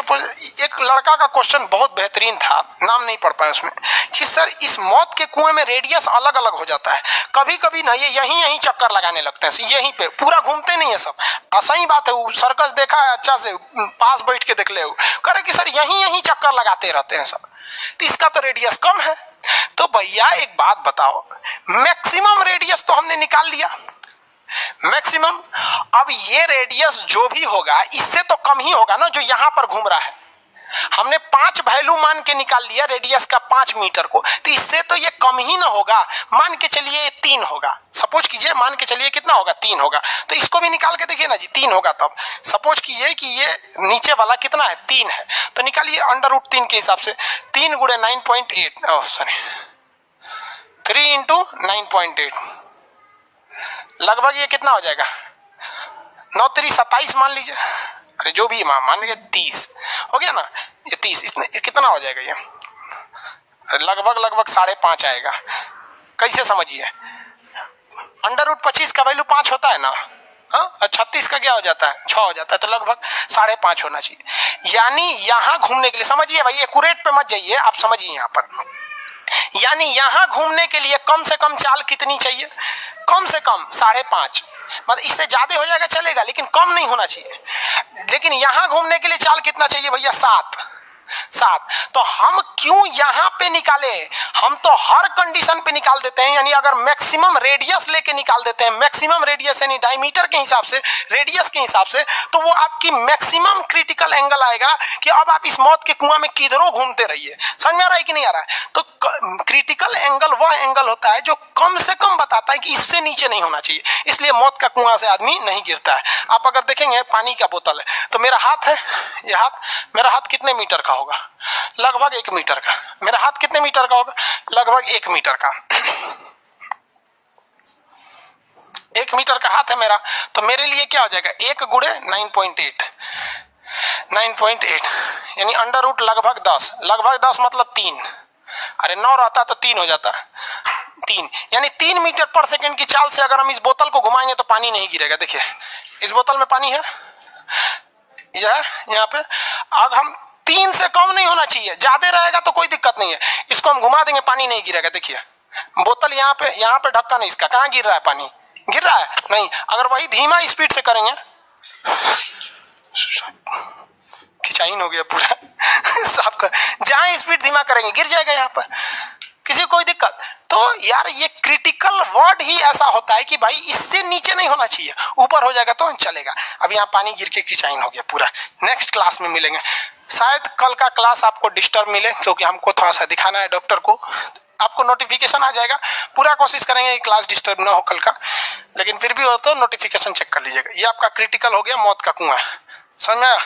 एक लड़का का क्वेश्चन बहुत बेहतरीन था, नाम नहीं पढ़ पाया उसमें, कि सर इस मौत के कुएं में रेडियस अलग अलग हो जाता है, कभी कभी ना ये यहीं यहीं चक्कर लगाने लगते हैं, यहीं पे पूरा घूमते नहीं है सब। सही बात है, सर्कस देखा है अच्छा से, पास बैठ के देख ले, करे कि सर यहीं यहीं चक्कर लगाते रहते हैं सब, तो इसका तो रेडियस कम है। तो भैया एक बात बताओ, मैक्सिमम रेडियस तो हमने निकाल लिया, मैक्सिमम। अब ये रेडियस जो भी होगा इससे तो कम ही होगा ना जो यहां पर घूम रहा है। हमने 5 वैल्यू मान के निकाल लिया रेडियस का 5 मीटर को, तो इससे तो ये कम ही ना होगा। मान के चलिए ये 3 होगा, सपोज कीजिए, मान के चलिए कितना होगा 3 होगा, तो इसको भी निकाल के देखिए ना जी 3 होगा। तब सपोज कीजिए कि ये नीचे वाला कितना है 3 है, तो निकालिए √3 के हिसाब से, 3 गुणे 9.8 सॉरी 3 इंटू 9.8, लगभग ये कितना हो जाएगा 9 3 27 मान लीजिए, अरे जो भी मान लीजिए 30 हो गया ना, ये 30 इसमें कितना हो जाएगा ये, अरे लगभग 5.5 आएगा। कैसे समझिए, √25 का वैल्यू 5 होता है ना, हाँ, 36 का क्या हो जाता है 6 हो जाता है, तो लगभग 5.5 होना चाहिए। यानी यहां घूमने के लिए, समझिए भाई एक्यूरेट पे मत जाइए, आप समझिए यहां पर, यानी यहां घूमने के लिए कम से कम चाल कितनी चाहिए, कम से कम 5.5, मतलब इससे ज्यादा हो जाएगा चलेगा लेकिन कम नहीं होना चाहिए। लेकिन यहां घूमने के लिए चाल कितना चाहिए भैया 7। तो हम क्यों यहां पे निकाले, हम तो हर कंडीशन पे निकाल देते हैं, यानी अगर मैक्सिमम रेडियस लेके निकाल देते हैं, मैक्सिमम रेडियस यानी डायमीटर के हिसाब से, रेडियस के हिसाब से, तो वो आपकी मैक्सिमम क्रिटिकल एंगल आएगा कि अब आप इस मौत के कुआं में किधरों घूमते रहिए। समझ में आ रहा है कि नहीं आ रहा है? तो क्रिटिकल एंगल वह एंगल होता है जो कम से कम बताता है कि इससे नीचे नहीं होना चाहिए, इसलिए मौत का कुआं से आदमी नहीं गिरता है। आप अगर देखेंगे पानी का बोतल है, तो मेरा हाथ है, ये हाथ, मेरा हाथ कितने मीटर का होगा, लगभग 1 मीटर का। मेरा हाथ कितने मीटर का होगा, लगभग 1 मीटर का। 1 मीटर का हाथ है मेरा, तो मेरे लिए क्या हो जाएगा 1 गुणे 9.8 यानी √ लगभग 10, लगभग 10 मतलब 3, अरे 9 रहता तो 3 हो जाता, 3 यानी 3 मीटर पर सेकंड की चाल से अगर हम इस बोतल को घुमाएंगे तो पानी नहीं गिरेगा। देखिए इस बोतल में पानी है, यह यहाँ पे, अब हम 3 से कम नहीं होना चाहिए, ज्यादा रहेगा तो कोई दिक्कत नहीं है, इसको हम घुमा देंगे पानी नहीं गिरेगा। देखिए बोतल यहाँ पे ढक्कन है इसका, कहाँ गिर रहा है पानी, गिर रहा है नहीं। अगर वही धीमा स्पीड से करेंगे, खिंचाइन हो गया पूरा साफ कर, जहां स्पीड धीमा करेंगे गिर जाएगा यहाँ पर, किसी कोई दिक्कत। तो यार ये क्रिटिकल वर्ड ही ऐसा होता है कि भाई इससे नीचे नहीं होना चाहिए, ऊपर हो जाएगा तो चलेगा। अब यहाँ पानी गिर के खिंचाइन हो गया पूरा। नेक्स्ट क्लास में मिलेंगे, शायद कल का क्लास आपको डिस्टर्ब मिले क्योंकि हमको थोड़ा सा दिखाना है डॉक्टर को, आपको नोटिफिकेशन आ जाएगा, पूरा कोशिश करेंगे कि क्लास डिस्टर्ब ना हो कल का, लेकिन फिर भी हो तो नोटिफिकेशन चेक कर लीजिएगा। ये आपका क्रिटिकल हो गया मौत का कुआं, समझ में आया?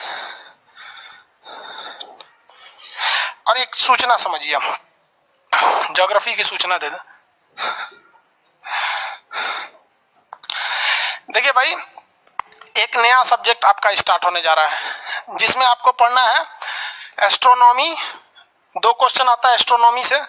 और एक सूचना समझिए, ज्योग्राफी की सूचना दे दो। देखिए भाई एक नया सब्जेक्ट आपका स्टार्ट होने जा रहा है जिसमें आपको पढ़ना है एस्ट्रोनॉमी। 2 क्वेश्चन आता है एस्ट्रोनॉमी से,